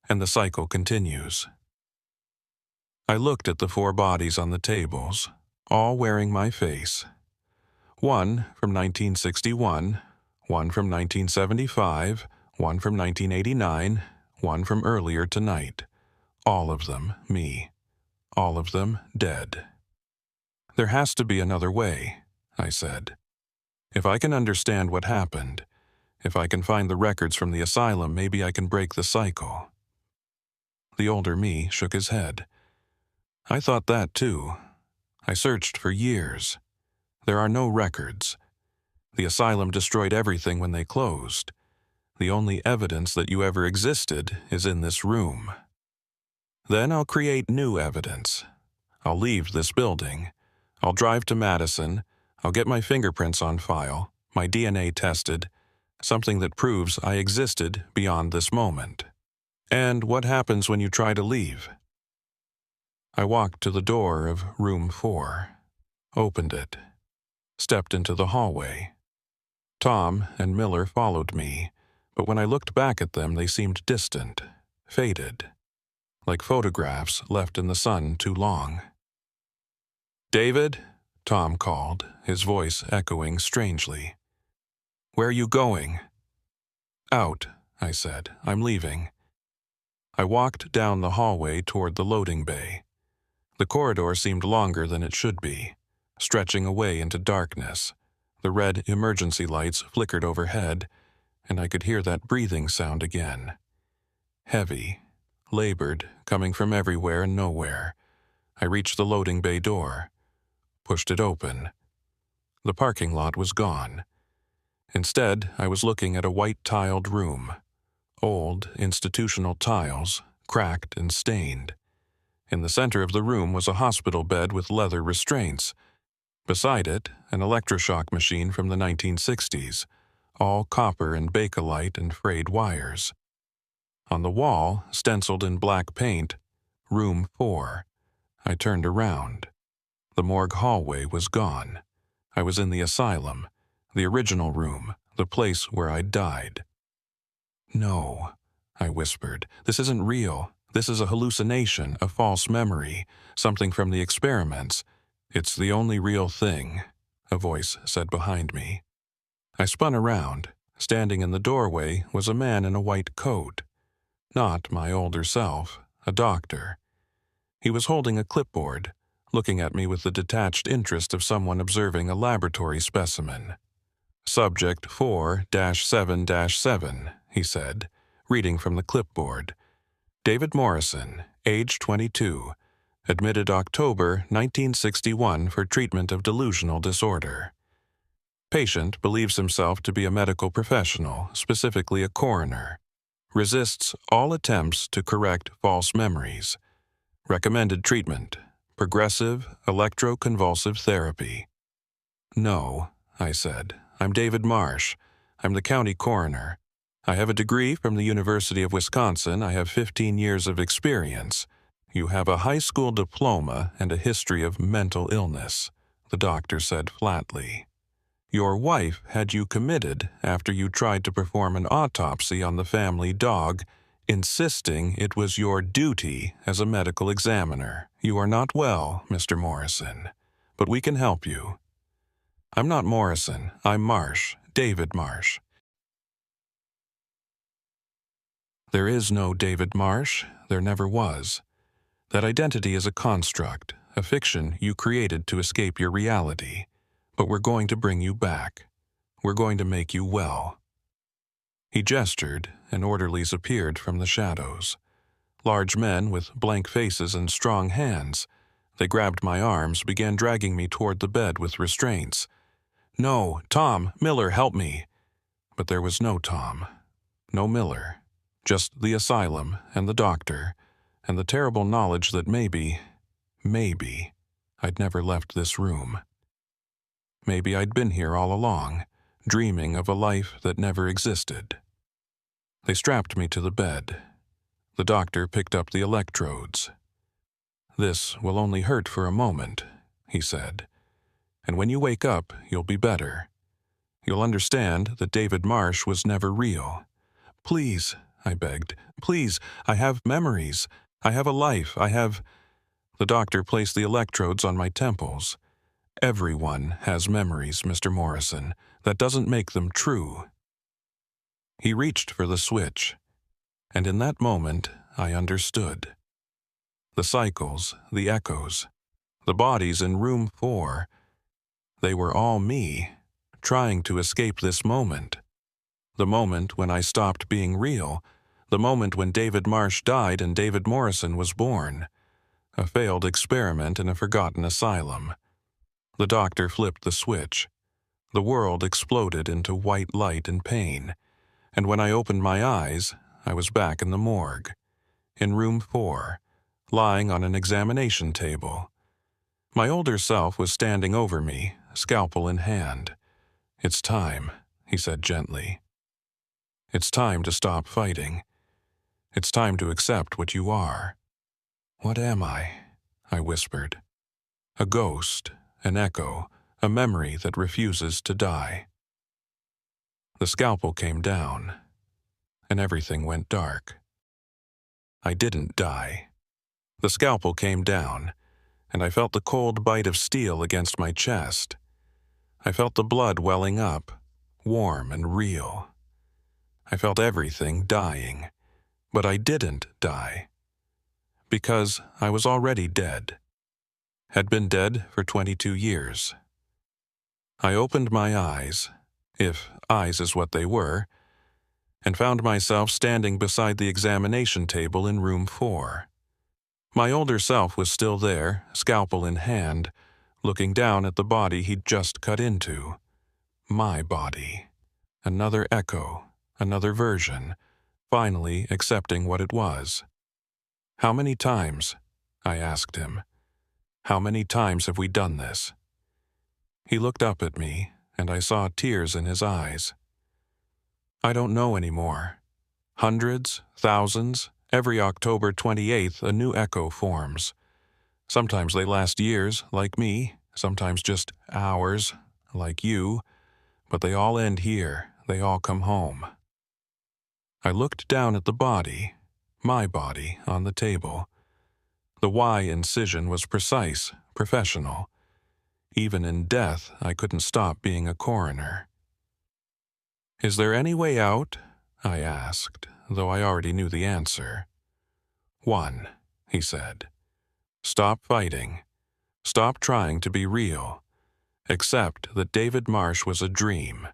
and the cycle continues. I looked at the 4 bodies on the tables, all wearing my face. One from 1961, one from 1975, one from 1989, one from earlier tonight. All of them me. All of them dead. There has to be another way, I said. If I can understand what happened, if I can find the records from the asylum, maybe I can break the cycle. The older me shook his head. I thought that too. I searched for years. There are no records. The asylum destroyed everything when they closed. The only evidence that you ever existed is in this room. Then I'll create new evidence. I'll leave this building. I'll drive to Madison. I'll get my fingerprints on file, my DNA tested, something that proves I existed beyond this moment. And what happens when you try to leave? I walked to the door of room 4, opened it, stepped into the hallway. Tom and Miller followed me, but when I looked back at them, they seemed distant, faded, like photographs left in the sun too long. David, Tom called, his voice echoing strangely. Where are you going? Out, I said. I'm leaving. I walked down the hallway toward the loading bay. The corridor seemed longer than it should be, stretching away into darkness. The red emergency lights flickered overhead, and I could hear that breathing sound again. Heavy, labored, coming from everywhere and nowhere. I reached the loading bay door, pushed it open. The parking lot was gone. Instead, I was looking at a white-tiled room. Old, institutional tiles, cracked and stained. In the center of the room was a hospital bed with leather restraints. Beside it, an electroshock machine from the 1960s, all copper and bakelite and frayed wires. On the wall, stenciled in black paint, Room 4. I turned around. The morgue hallway was gone. I was in the asylum, the original room, the place where I'd died. "No," I whispered. "This isn't real. This is a hallucination, a false memory, something from the experiments." "It's the only real thing," a voice said behind me. I spun around. Standing in the doorway was a man in a white coat. Not my older self, a doctor. He was holding a clipboard, looking at me with the detached interest of someone observing a laboratory specimen. "Subject 4-7-7, he said, reading from the clipboard. "David Morrison, age 22, admitted October 1961 for treatment of delusional disorder. Patient believes himself to be a medical professional, specifically a coroner. Resists all attempts to correct false memories. Recommended treatment, progressive electroconvulsive therapy." "No," I said. "I'm David Marsh. I'm the county coroner. I have a degree from the University of Wisconsin. I have 15 years of experience. You have a high school diploma and a history of mental illness," the doctor said flatly. "Your wife had you committed after you tried to perform an autopsy on the family dog, insisting it was your duty as a medical examiner. You are not well, Mr. Morrison, but we can help you." "I'm not Morrison. I'm Marsh, David Marsh." There is no David Marsh. There never was. That identity is a construct, a fiction you created to escape your reality. But we're going to bring you back. We're going to make you well. He gestured, and orderlies appeared from the shadows. Large men with blank faces and strong hands. They grabbed my arms, began dragging me toward the bed with restraints. "No, Tom, Miller, help me." But there was no Tom, no Miller, just the asylum and the doctor, and the terrible knowledge that maybe, I'd never left this room. Maybe I'd been here all along, dreaming of a life that never existed. They strapped me to the bed. The doctor picked up the electrodes. "This will only hurt for a moment," he said. "And when you wake up, you'll be better. You'll understand that David Marsh was never real." "Please," I begged. "Please, I have memories. I have a life. I have—" The doctor placed the electrodes on my temples. "Everyone has memories, Mr. Morrison. That doesn't make them true." He reached for the switch, and in that moment I understood. The cycles, the echoes, the bodies in Room 4, they were all me, trying to escape this moment. The moment when I stopped being real, the moment when David Marsh died and David Morrison was born. A failed experiment in a forgotten asylum. The doctor flipped the switch. The world exploded into white light and pain, and when I opened my eyes, I was back in the morgue, in Room 4, lying on an examination table. My older self was standing over me, scalpel in hand. "It's time," he said gently. "It's time to stop fighting. It's time to accept what you are." "What am I?" I whispered. "A ghost. An echo, a memory that refuses to die." The scalpel came down, and everything went dark. I didn't die. The scalpel came down, and I felt the cold bite of steel against my chest. I felt the blood welling up, warm and real. I felt everything dying, but I didn't die. Because I was already dead. Had been dead for 22 years. I opened my eyes, if eyes is what they were, and found myself standing beside the examination table in Room 4. My older self was still there, scalpel in hand, looking down at the body he'd just cut into. My body. another echo, another version, finally accepting what it was. "How many times?" I asked him. "How many times have we done this?" He looked up at me, and I saw tears in his eyes. "I don't know anymore. Hundreds, thousands, every October 28th a new echo forms. Sometimes they last years, like me, sometimes just hours, like you, but they all end here, they all come home." I looked down at the body, my body, on the table. The Y incision was precise, professional. Even in death, I couldn't stop being a coroner. "Is there any way out?" I asked, though I already knew the answer. "One," he said. "Stop fighting. Stop trying to be real. Accept that David Marsh was a dream,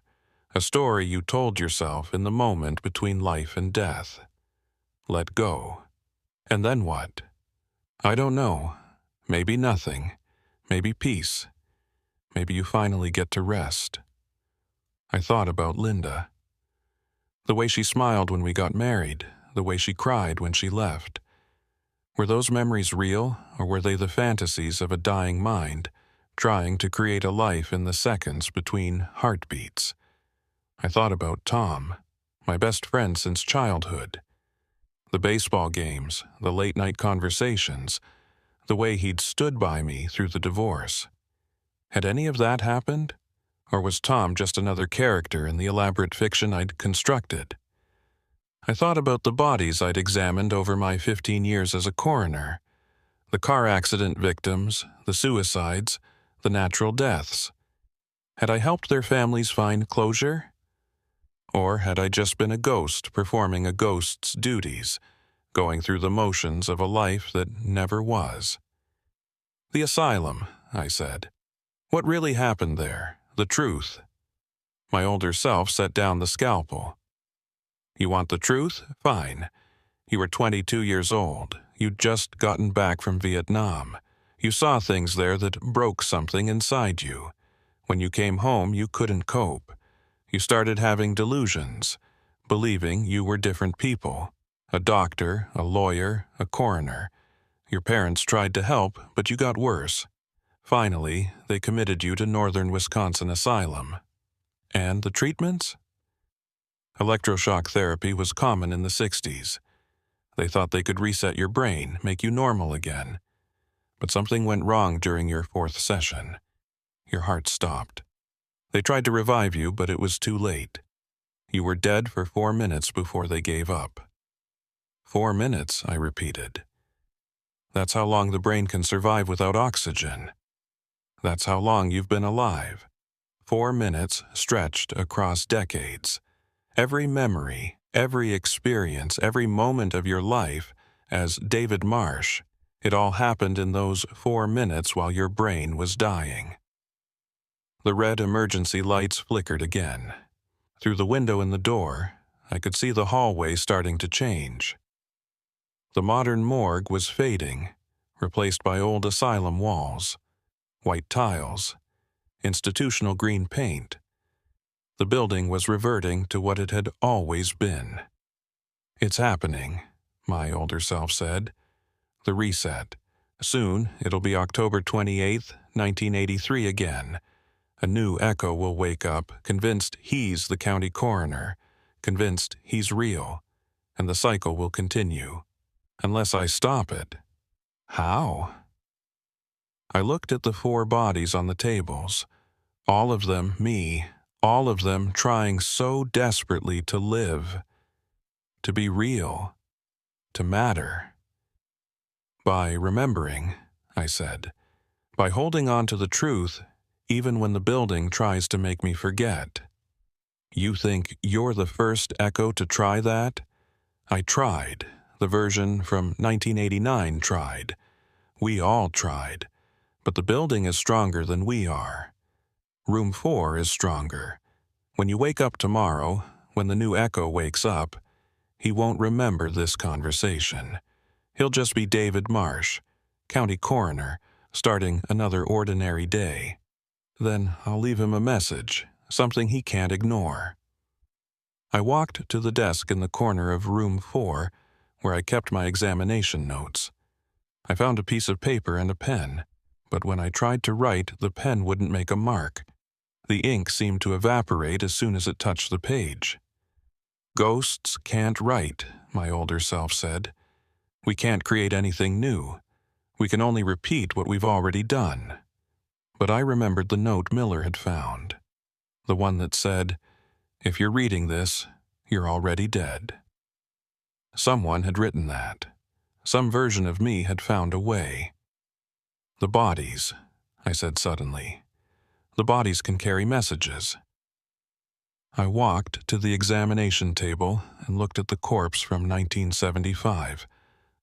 a story you told yourself in the moment between life and death. Let go. And then what? I don't know. Maybe nothing. Maybe peace. Maybe you finally get to rest." I thought about Linda. The way she smiled when we got married, the way she cried when she left. Were those memories real, or were they the fantasies of a dying mind, trying to create a life in the seconds between heartbeats? I thought about Tom, my best friend since childhood. The baseball games, the late-night conversations, the way he'd stood by me through the divorce. Had any of that happened? Or was Tom just another character in the elaborate fiction I'd constructed? I thought about the bodies I'd examined over my 15 years as a coroner. The car accident victims, the suicides, the natural deaths. Had I helped their families find closure? Or had I just been a ghost performing a ghost's duties, going through the motions of a life that never was? "The asylum," I said. "What really happened there? The truth?" My older self set down the scalpel. "You want the truth? Fine. You were 22 years old. You'd just gotten back from Vietnam. You saw things there that broke something inside you. When you came home, you couldn't cope. You started having delusions, believing you were different people. A doctor, a lawyer, a coroner. Your parents tried to help, but you got worse. Finally, they committed you to Northern Wisconsin Asylum. And the treatments?" Electroshock therapy was common in the 60s. They thought they could reset your brain, make you normal again. But something went wrong during your 4th session. Your heart stopped. They tried to revive you, but it was too late. You were dead for 4 minutes before they gave up. 4 minutes, I repeated. That's how long the brain can survive without oxygen. That's how long you've been alive. 4 minutes stretched across decades. Every memory, every experience, every moment of your life, as David Marsh, it all happened in those 4 minutes while your brain was dying. The red emergency lights flickered again. Through the window in the door, I could see the hallway starting to change. The modern morgue was fading, replaced by old asylum walls, white tiles, institutional green paint. The building was reverting to what it had always been. "It's happening," my older self said. "The reset. Soon it'll be October 28th, 1983 again. A new echo will wake up, convinced he's the county coroner, convinced he's real, and the cycle will continue. Unless I stop it." How? I looked at the 4 bodies on the tables. All of them me, all of them trying so desperately to live, to be real, to matter. "By remembering," I said. "By holding on to the truth, even when the building tries to make me forget." "You think you're the first echo to try that?" I tried. The version from 1989 tried. We all tried. But the building is stronger than we are. Room 4 is stronger. When you wake up tomorrow, when the new echo wakes up, he won't remember this conversation. He'll just be David Marsh, county coroner, starting another ordinary day. Then I'll leave him a message, something he can't ignore. I walked to the desk in the corner of room 4, where I kept my examination notes. I found a piece of paper and a pen, but when I tried to write, the pen wouldn't make a mark. The ink seemed to evaporate as soon as it touched the page. "Ghosts can't write," my older self said. "We can't create anything new. We can only repeat what we've already done." But I remembered the note Miller had found, the one that said, "If you're reading this, you're already dead." Someone had written that. Some version of me had found a way. "The bodies," I said suddenly. "The bodies can carry messages." I walked to the examination table and looked at the corpse from 1975,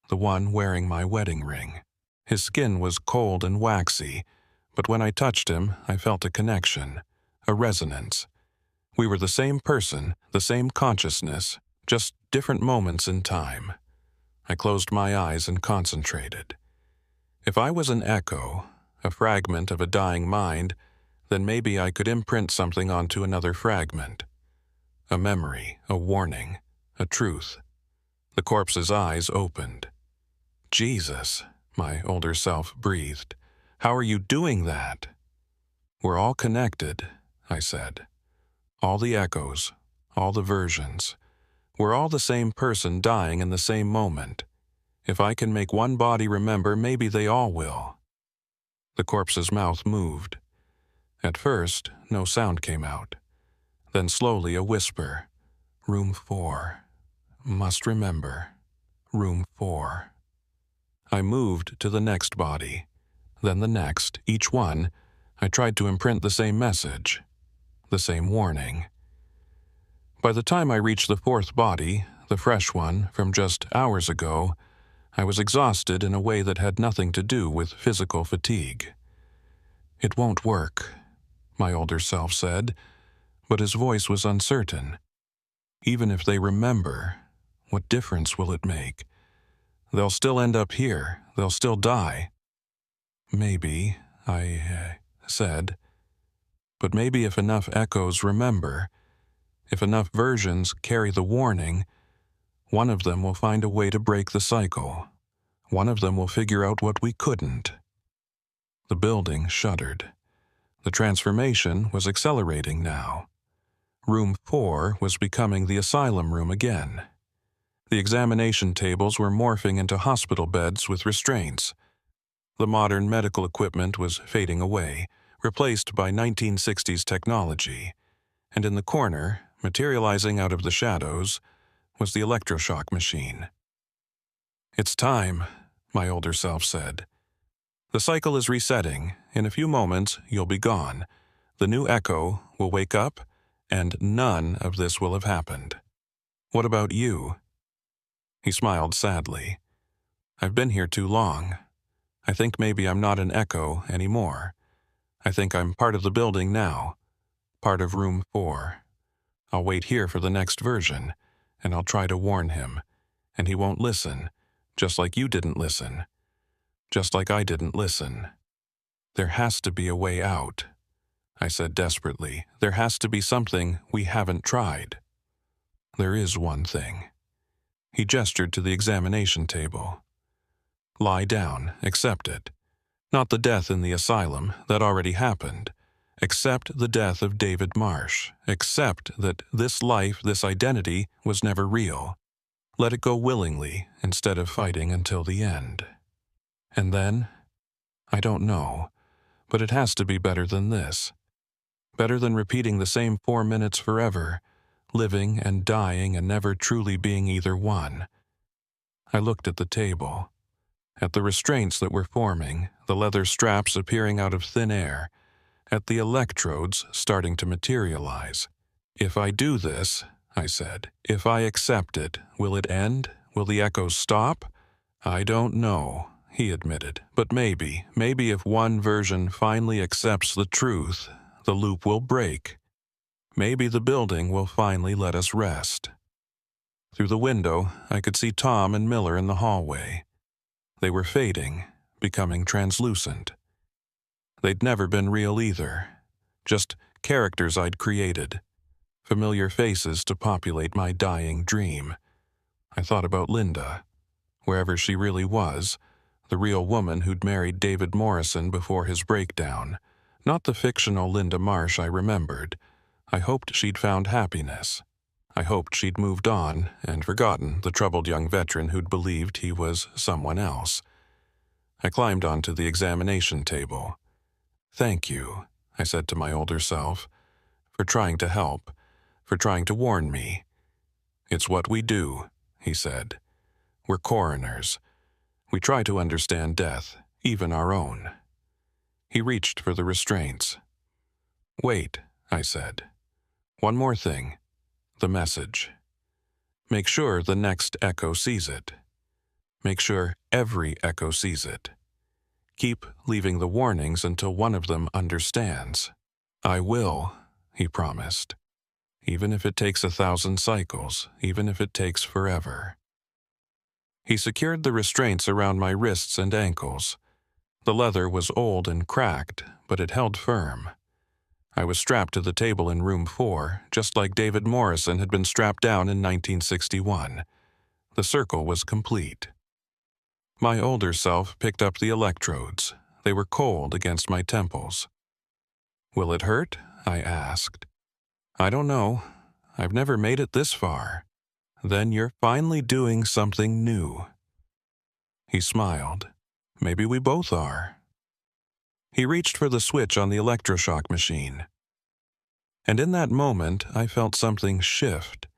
the one wearing my wedding ring. His skin was cold and waxy, but when I touched him, I felt a connection, a resonance. We were the same person, the same consciousness, just different moments in time. I closed my eyes and concentrated. If I was an echo, a fragment of a dying mind, then maybe I could imprint something onto another fragment. A memory, a warning, a truth. The corpse's eyes opened. "Jesus," my older self breathed. "How are you doing that?" "We're all connected," I said. "All the echoes, all the versions. We're all the same person dying in the same moment. If I can make one body remember, maybe they all will." The corpse's mouth moved. At first, no sound came out. Then slowly a whisper. "Room 4. Must remember. Room 4. I moved to the next body. Then the next, each one, I tried to imprint the same message, the same warning. By the time I reached the 4th body, the fresh one from just hours ago, I was exhausted in a way that had nothing to do with physical fatigue. "It won't work," my older self said, but his voice was uncertain. "Even if they remember, what difference will it make? They'll still end up here. They'll still die." "Maybe," I said. "But maybe if enough echoes remember, if enough versions carry the warning, one of them will find a way to break the cycle. One of them will figure out what we couldn't." The building shuddered. The transformation was accelerating now. Room 4 was becoming the asylum room again. The examination tables were morphing into hospital beds with restraints. The modern medical equipment was fading away, replaced by 1960s technology, and in the corner, materializing out of the shadows, was the electroshock machine. "It's time," my older self said. "The cycle is resetting. In a few moments, you'll be gone. The new echo will wake up, and none of this will have happened. What about you?" He smiled sadly. "I've been here too long. I think maybe I'm not an echo anymore. I think I'm part of the building now, part of room 4. I'll wait here for the next version, and I'll try to warn him, and he won't listen, just like you didn't listen, just like I didn't listen. There has to be a way out," I said desperately. "There has to be something we haven't tried." "There is one thing." He gestured to the examination table. "Lie down, accept it. Not the death in the asylum, that already happened. Accept the death of David Marsh. Accept that this life, this identity, was never real. Let it go willingly, instead of fighting until the end." And then, I don't know, but it has to be better than this. Better than repeating the same 4 minutes forever, living and dying and never truly being either one. I looked at the table, at the restraints that were forming, the leather straps appearing out of thin air, at the electrodes starting to materialize. "If I do this," I said, "if I accept it, will it end? Will the echoes stop?" "I don't know," he admitted, "but maybe if one version finally accepts the truth, the loop will break. Maybe the building will finally let us rest." Through the window, I could see Tom and Miller in the hallway. They were fading, becoming translucent. They'd never been real either, just characters I'd created. familiar faces to populate my dying dream. I thought about Linda, wherever she really was, the real woman who'd married David Morrison before his breakdown, not the fictional Linda Marsh I remembered. I hoped she'd found happiness. I hoped she'd moved on and forgotten the troubled young veteran who'd believed he was someone else. I climbed onto the examination table. "Thank you," I said to my older self, "for trying to help, for trying to warn me." "It's what we do," he said. "We're coroners. We try to understand death, even our own." He reached for the restraints. "Wait," I said. "One more thing. The message. Make sure the next echo sees it. Make sure every echo sees it. Keep leaving the warnings until one of them understands." "I will," he promised. "Even if it takes 1,000 cycles, even if it takes forever." He secured the restraints around my wrists and ankles. The leather was old and cracked, but it held firm. I was strapped to the table in room 4, just like David Morrison had been strapped down in 1961. The circle was complete. My older self picked up the electrodes. They were cold against my temples. "Will it hurt?" I asked. "I don't know. I've never made it this far." "Then you're finally doing something new." He smiled. "Maybe we both are." He reached for the switch on the electroshock machine. And in that moment, I felt something shift.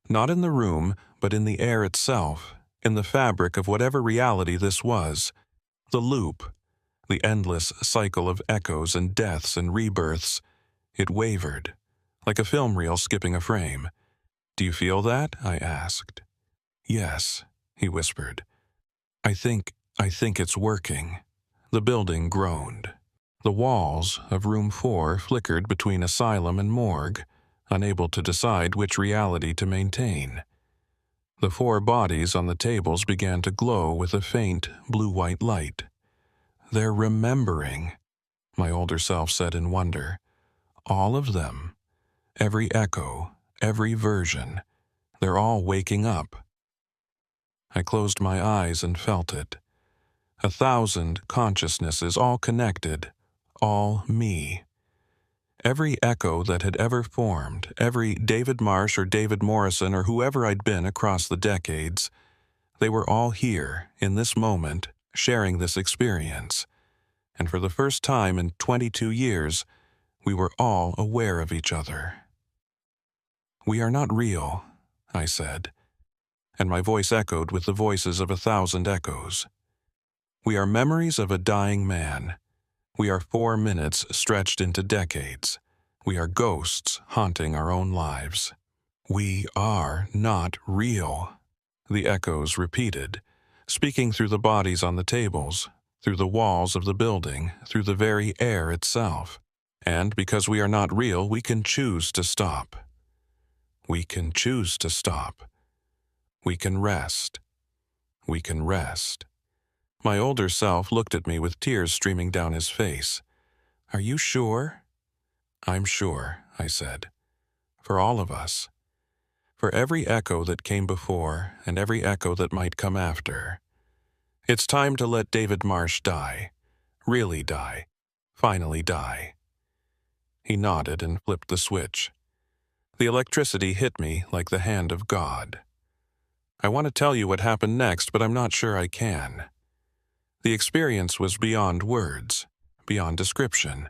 Not in the room, but in the air itself, in the fabric of whatever reality this was. The loop, the endless cycle of echoes and deaths and rebirths. It wavered, like a film reel skipping a frame. "Do you feel that?" I asked. "Yes," he whispered. I think it's working." The building groaned. The walls of room 4 flickered between asylum and morgue, unable to decide which reality to maintain. The 4 bodies on the tables began to glow with a faint blue-white light. "They're remembering," my older self said in wonder. "All of them. Every echo, every version. They're all waking up." I closed my eyes and felt it. 1,000 consciousnesses, all connected, all me. Every echo that had ever formed, every David Marsh or David Morrison or whoever I'd been across the decades, they were all here, in this moment, sharing this experience. And for the first time in 22 years, we were all aware of each other. "We are not real," I said, and my voice echoed with the voices of 1,000 echoes. "We are memories of a dying man. We are 4 minutes stretched into decades. We are ghosts haunting our own lives. We are not real," the echoes repeated, speaking through the bodies on the tables, through the walls of the building, through the very air itself. And because we are not real, we can choose to stop. We can choose to stop. We can rest. We can rest. My older self looked at me with tears streaming down his face. "Are you sure?" "I'm sure," I said. "For all of us. For every echo that came before and every echo that might come after. It's time to let David Marsh die. Really die. Finally die." He nodded and flipped the switch. The electricity hit me like the hand of God. I want to tell you what happened next, but I'm not sure I can. The experience was beyond words, beyond description.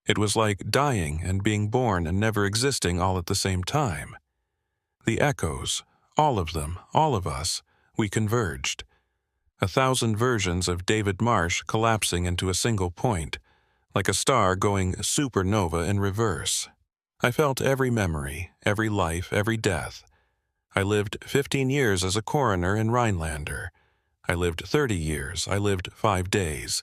It was like dying and being born and never existing all at the same time. The echoes, all of them, all of us, we converged. 1,000 versions of David Marsh collapsing into a single point, like a star going supernova in reverse. I felt every memory, every life, every death. I lived 15 years as a coroner in Rhinelander. I lived 30 years. I lived 5 days.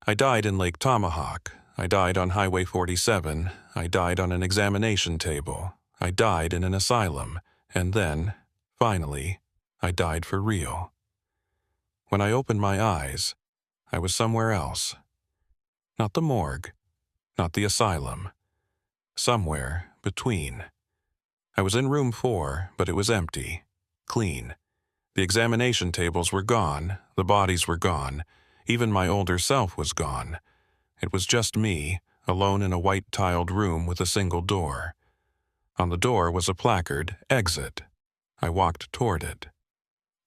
I died in Lake Tomahawk. I died on Highway 47. I died on an examination table. I died in an asylum. And then, finally, I died for real. When I opened my eyes, I was somewhere else. Not the morgue, not the asylum. Somewhere between. I was in room 4, but it was empty. Clean. The examination tables were gone, the bodies were gone, even my older self was gone. It was just me, alone in a white-tiled room with a single door. On the door was a placard, "Exit." I walked toward it.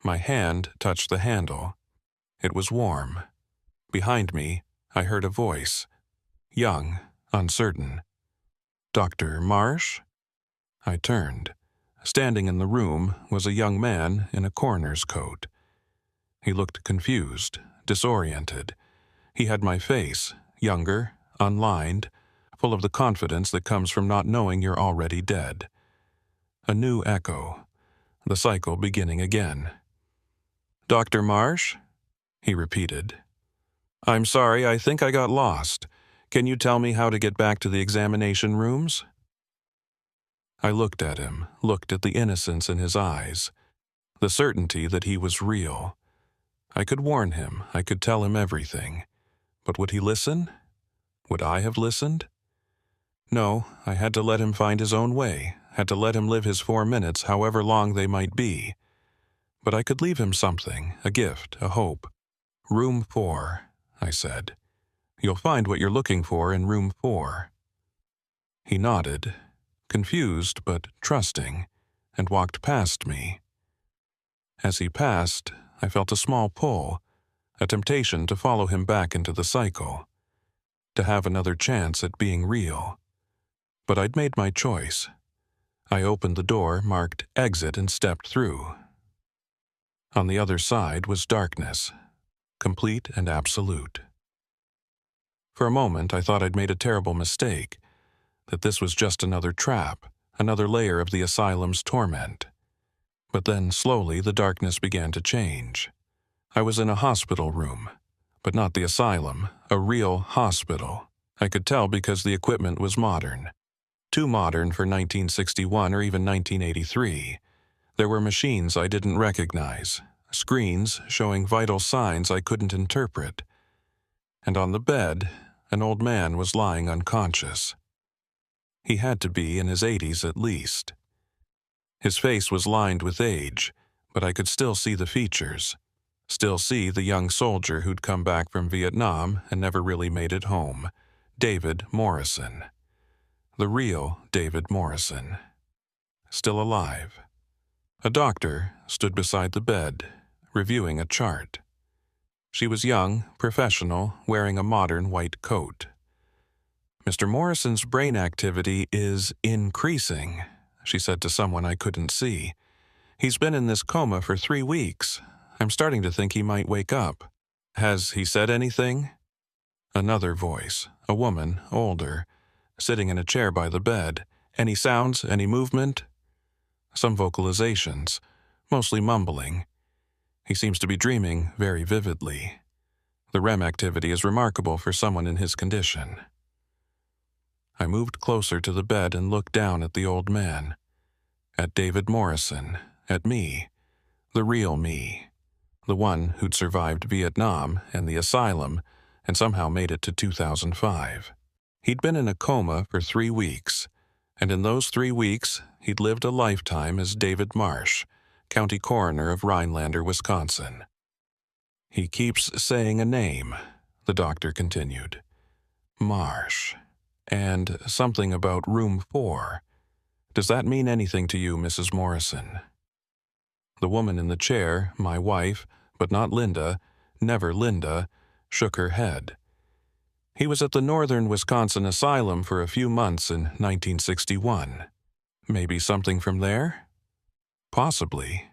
My hand touched the handle. It was warm. Behind me, I heard a voice. Young, uncertain. "Dr. Marsh?" I turned. Standing in the room was a young man in a coroner's coat. He looked confused, disoriented. He had my face, younger, unlined, full of the confidence that comes from not knowing you're already dead. A new echo, the cycle beginning again. "Dr. Marsh?" he repeated. "I'm sorry, I think I got lost. Can you tell me how to get back to the examination rooms?" I looked at him, looked at the innocence in his eyes, the certainty that he was real. I could warn him, I could tell him everything. But would he listen? Would I have listened? No, I had to let him find his own way, had to let him live his 4 minutes, however long they might be. But I could leave him something, a gift, a hope. "Room 4, I said. "You'll find what you're looking for in room 4. He nodded, confused but trusting, and walked past me. As he passed, I felt a small pull, a temptation to follow him back into the cycle, to have another chance at being real. But I'd made my choice. I opened the door marked "Exit" and stepped through. On the other side was darkness, complete and absolute. For a moment I thought I'd made a terrible mistake, that this was just another trap, another layer of the asylum's torment. But then, slowly, the darkness began to change. I was in a hospital room, but not the asylum, a real hospital. I could tell because the equipment was modern. Too modern for 1961 or even 1983. There were machines I didn't recognize, screens showing vital signs I couldn't interpret. And on the bed, an old man was lying unconscious. He had to be in his 80s at least. His face was lined with age, but I could still see the features, still see the young soldier who'd come back from Vietnam and never really made it home, David Morrison. The real David Morrison. Still alive. A doctor stood beside the bed, reviewing a chart. She was young, professional, wearing a modern white coat. "Mr. Morrison's brain activity is increasing," she said to someone I couldn't see. "He's been in this coma for 3 weeks. I'm starting to think he might wake up. Has he said anything?" Another voice, a woman, older, sitting in a chair by the bed. "Any sounds, any movement?" Some vocalizations, mostly mumbling. "He seems to be dreaming very vividly. The REM activity is remarkable for someone in his condition." I moved closer to the bed and looked down at the old man. At David Morrison, at me, the real me, the one who'd survived Vietnam and the asylum and somehow made it to 2005. He'd been in a coma for 3 weeks, and in those 3 weeks he'd lived a lifetime as David Marsh, county coroner of Rhinelander, Wisconsin. "He keeps saying a name," the doctor continued. "Marsh. And something about room 4. Does that mean anything to you, Mrs. Morrison?" The woman in the chair, my wife, but not Linda, never Linda, shook her head. "He was at the Northern Wisconsin Asylum for a few months in 1961. Maybe something from there? Possibly.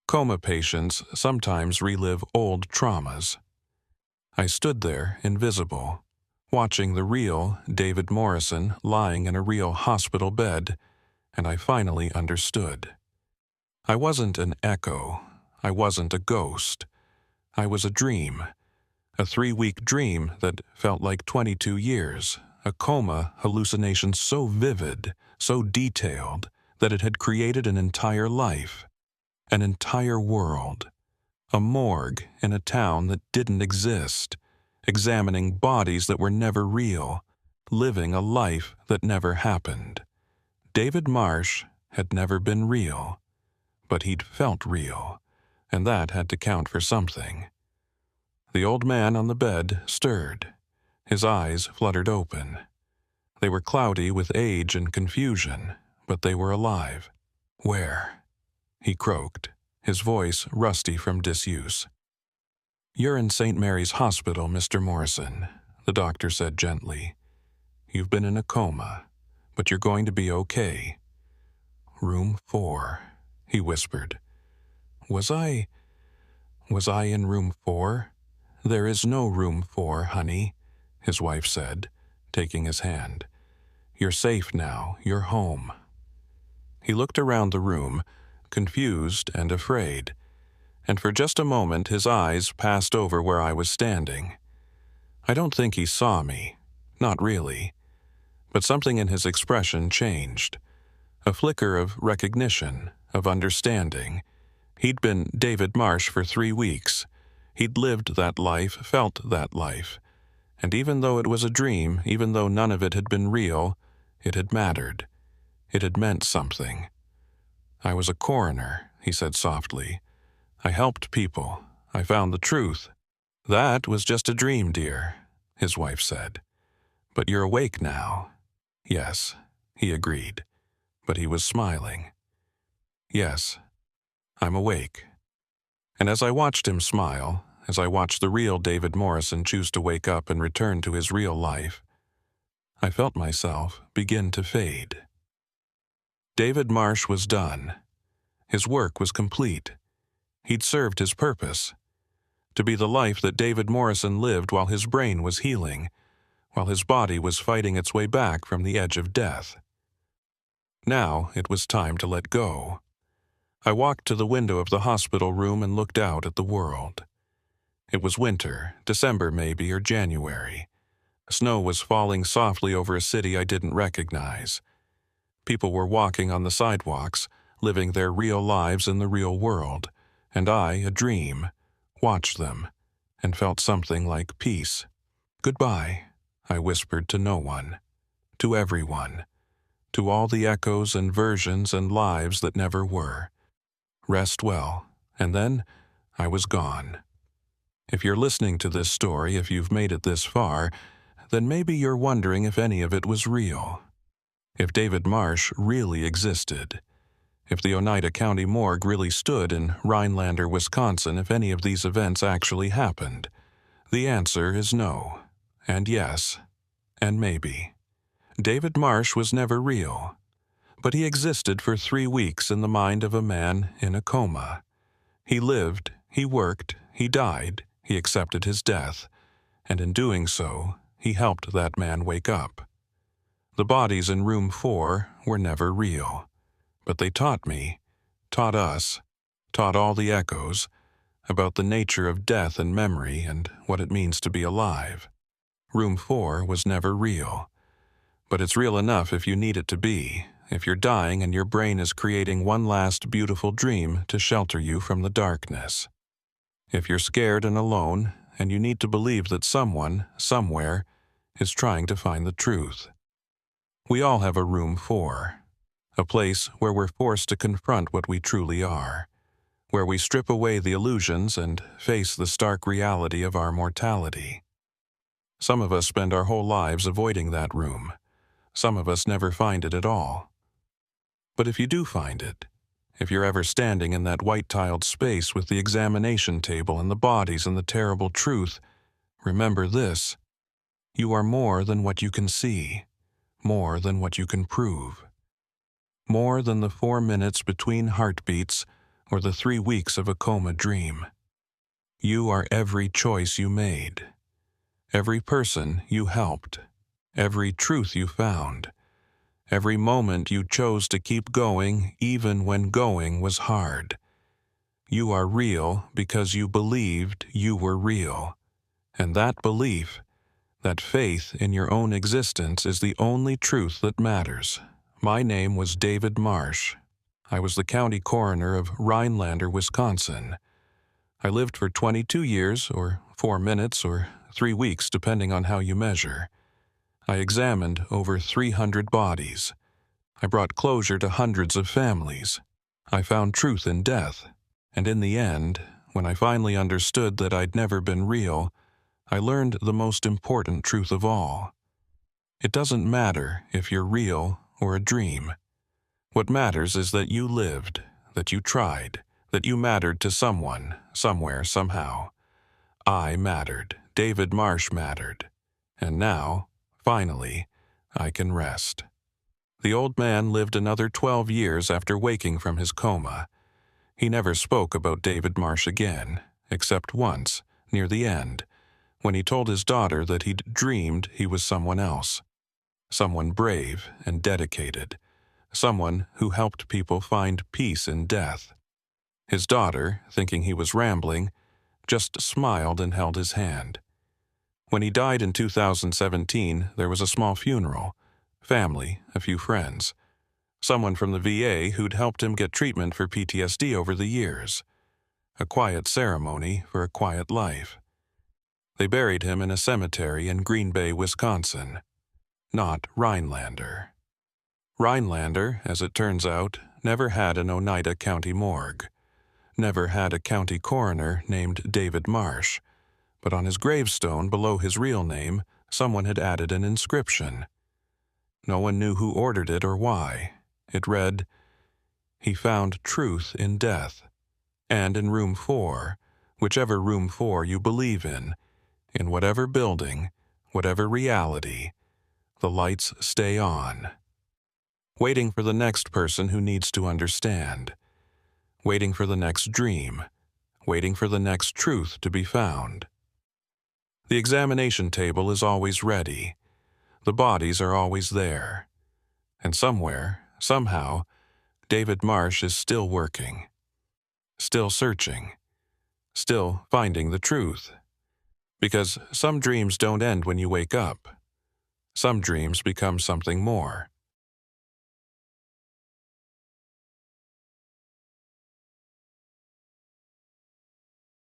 Coma patients sometimes relive old traumas." I stood there, invisible, watching the real David Morrison lying in a real hospital bed, and I finally understood. I wasn't an echo. I wasn't a ghost. I was a dream. A 3-week dream that felt like 22 years. A coma hallucination so vivid, so detailed, that it had created an entire life. An entire world. A morgue in a town that didn't exist. Examining bodies that were never real, living a life that never happened. David Marsh had never been real, but he'd felt real, and that had to count for something. The old man on the bed stirred. His eyes fluttered open. They were cloudy with age and confusion, but they were alive. "Where?" he croaked, his voice rusty from disuse. "You're in St. Mary's Hospital, Mr. Morrison," the doctor said gently. "You've been in a coma, but you're going to be okay." "Room 4, he whispered. Was I in room 4? "There is no room 4, honey," his wife said, taking his hand. "You're safe now. You're home." He looked around the room, confused and afraid, and for just a moment his eyes passed over where I was standing. I don't think he saw me, not really, but something in his expression changed. A flicker of recognition, of understanding. He'd been David Marsh for 3 weeks. He'd lived that life, felt that life. And even though it was a dream, even though none of it had been real, it had mattered. It had meant something. "I was a coroner," he said softly. "I helped people. I found the truth." "That was just a dream, dear," his wife said. "But you're awake now." "Yes," he agreed, but he was smiling. "Yes, I'm awake." And as I watched him smile, as I watched the real David Morrison choose to wake up and return to his real life, I felt myself begin to fade. David Marsh was done. His work was complete. He'd served his purpose, to be the life that David Morrison lived while his brain was healing, while his body was fighting its way back from the edge of death. Now it was time to let go. I walked to the window of the hospital room and looked out at the world. It was winter, December maybe, or January. Snow was falling softly over a city I didn't recognize. People were walking on the sidewalks, living their real lives in the real world, and I, a dream, watched them and felt something like peace. "Goodbye," I whispered to no one, to everyone, to all the echoes and versions and lives that never were. Rest well, and then I was gone. If you're listening to this story, if you've made it this far, then maybe you're wondering if any of it was real. If David Marsh really existed. If the Oneida County morgue really stood in Rhinelander, Wisconsin, if any of these events actually happened. The answer is no, and yes, and maybe. David Marsh was never real, but he existed for 3 weeks in the mind of a man in a coma. He lived, he worked, he died, he accepted his death, and in doing so, he helped that man wake up. The bodies in room 4 were never real, but they taught me, taught us, taught all the echoes, about the nature of death and memory and what it means to be alive. Room 4 was never real, but it's real enough if you need it to be, if you're dying and your brain is creating one last beautiful dream to shelter you from the darkness. If you're scared and alone, and you need to believe that someone, somewhere, is trying to find the truth. We all have a room 4, a place where we're forced to confront what we truly are, where we strip away the illusions and face the stark reality of our mortality. Some of us spend our whole lives avoiding that room. Some of us never find it at all. But if you do find it, if you're ever standing in that white-tiled space with the examination table and the bodies and the terrible truth, remember this: you are more than what you can see, more than what you can prove, more than the 4 minutes between heartbeats or the 3 weeks of a coma dream. You are every choice you made, every person you helped, every truth you found, every moment you chose to keep going even when going was hard. You are real because you believed you were real, and that belief, that faith in your own existence, is the only truth that matters. My name was David Marsh. I was the county coroner of Rhinelander, Wisconsin. I lived for 22 years, or 4 minutes, or 3 weeks, depending on how you measure. I examined over 300 bodies. I brought closure to hundreds of families. I found truth in death. And in the end, when I finally understood that I'd never been real, I learned the most important truth of all. It doesn't matter if you're real or a dream. What matters is that you lived, that you tried, that you mattered to someone, somewhere, somehow. I mattered. David Marsh mattered. And now, finally, I can rest. The old man lived another 12 years after waking from his coma. He never spoke about David Marsh again, except once, near the end, when he told his daughter that he'd dreamed he was someone else. Someone brave and dedicated. Someone who helped people find peace in death. His daughter, thinking he was rambling, just smiled and held his hand. When he died in 2017, there was a small funeral. Family, a few friends. Someone from the VA who'd helped him get treatment for PTSD over the years. A quiet ceremony for a quiet life. They buried him in a cemetery in Green Bay, Wisconsin. Not Rhinelander. Rhinelander, as it turns out, never had an Oneida County morgue. Never had a county coroner named David Marsh. But on his gravestone below his real name, someone had added an inscription. No one knew who ordered it or why. It read, "He found truth in death. And in room 4, whichever room 4 you believe in whatever building, whatever reality, the lights stay on." Waiting for the next person who needs to understand. Waiting for the next dream. Waiting for the next truth to be found. The examination table is always ready. The bodies are always there. And somewhere, somehow, David Marsh is still working. Still searching. Still finding the truth. Because some dreams don't end when you wake up. Some dreams become something more.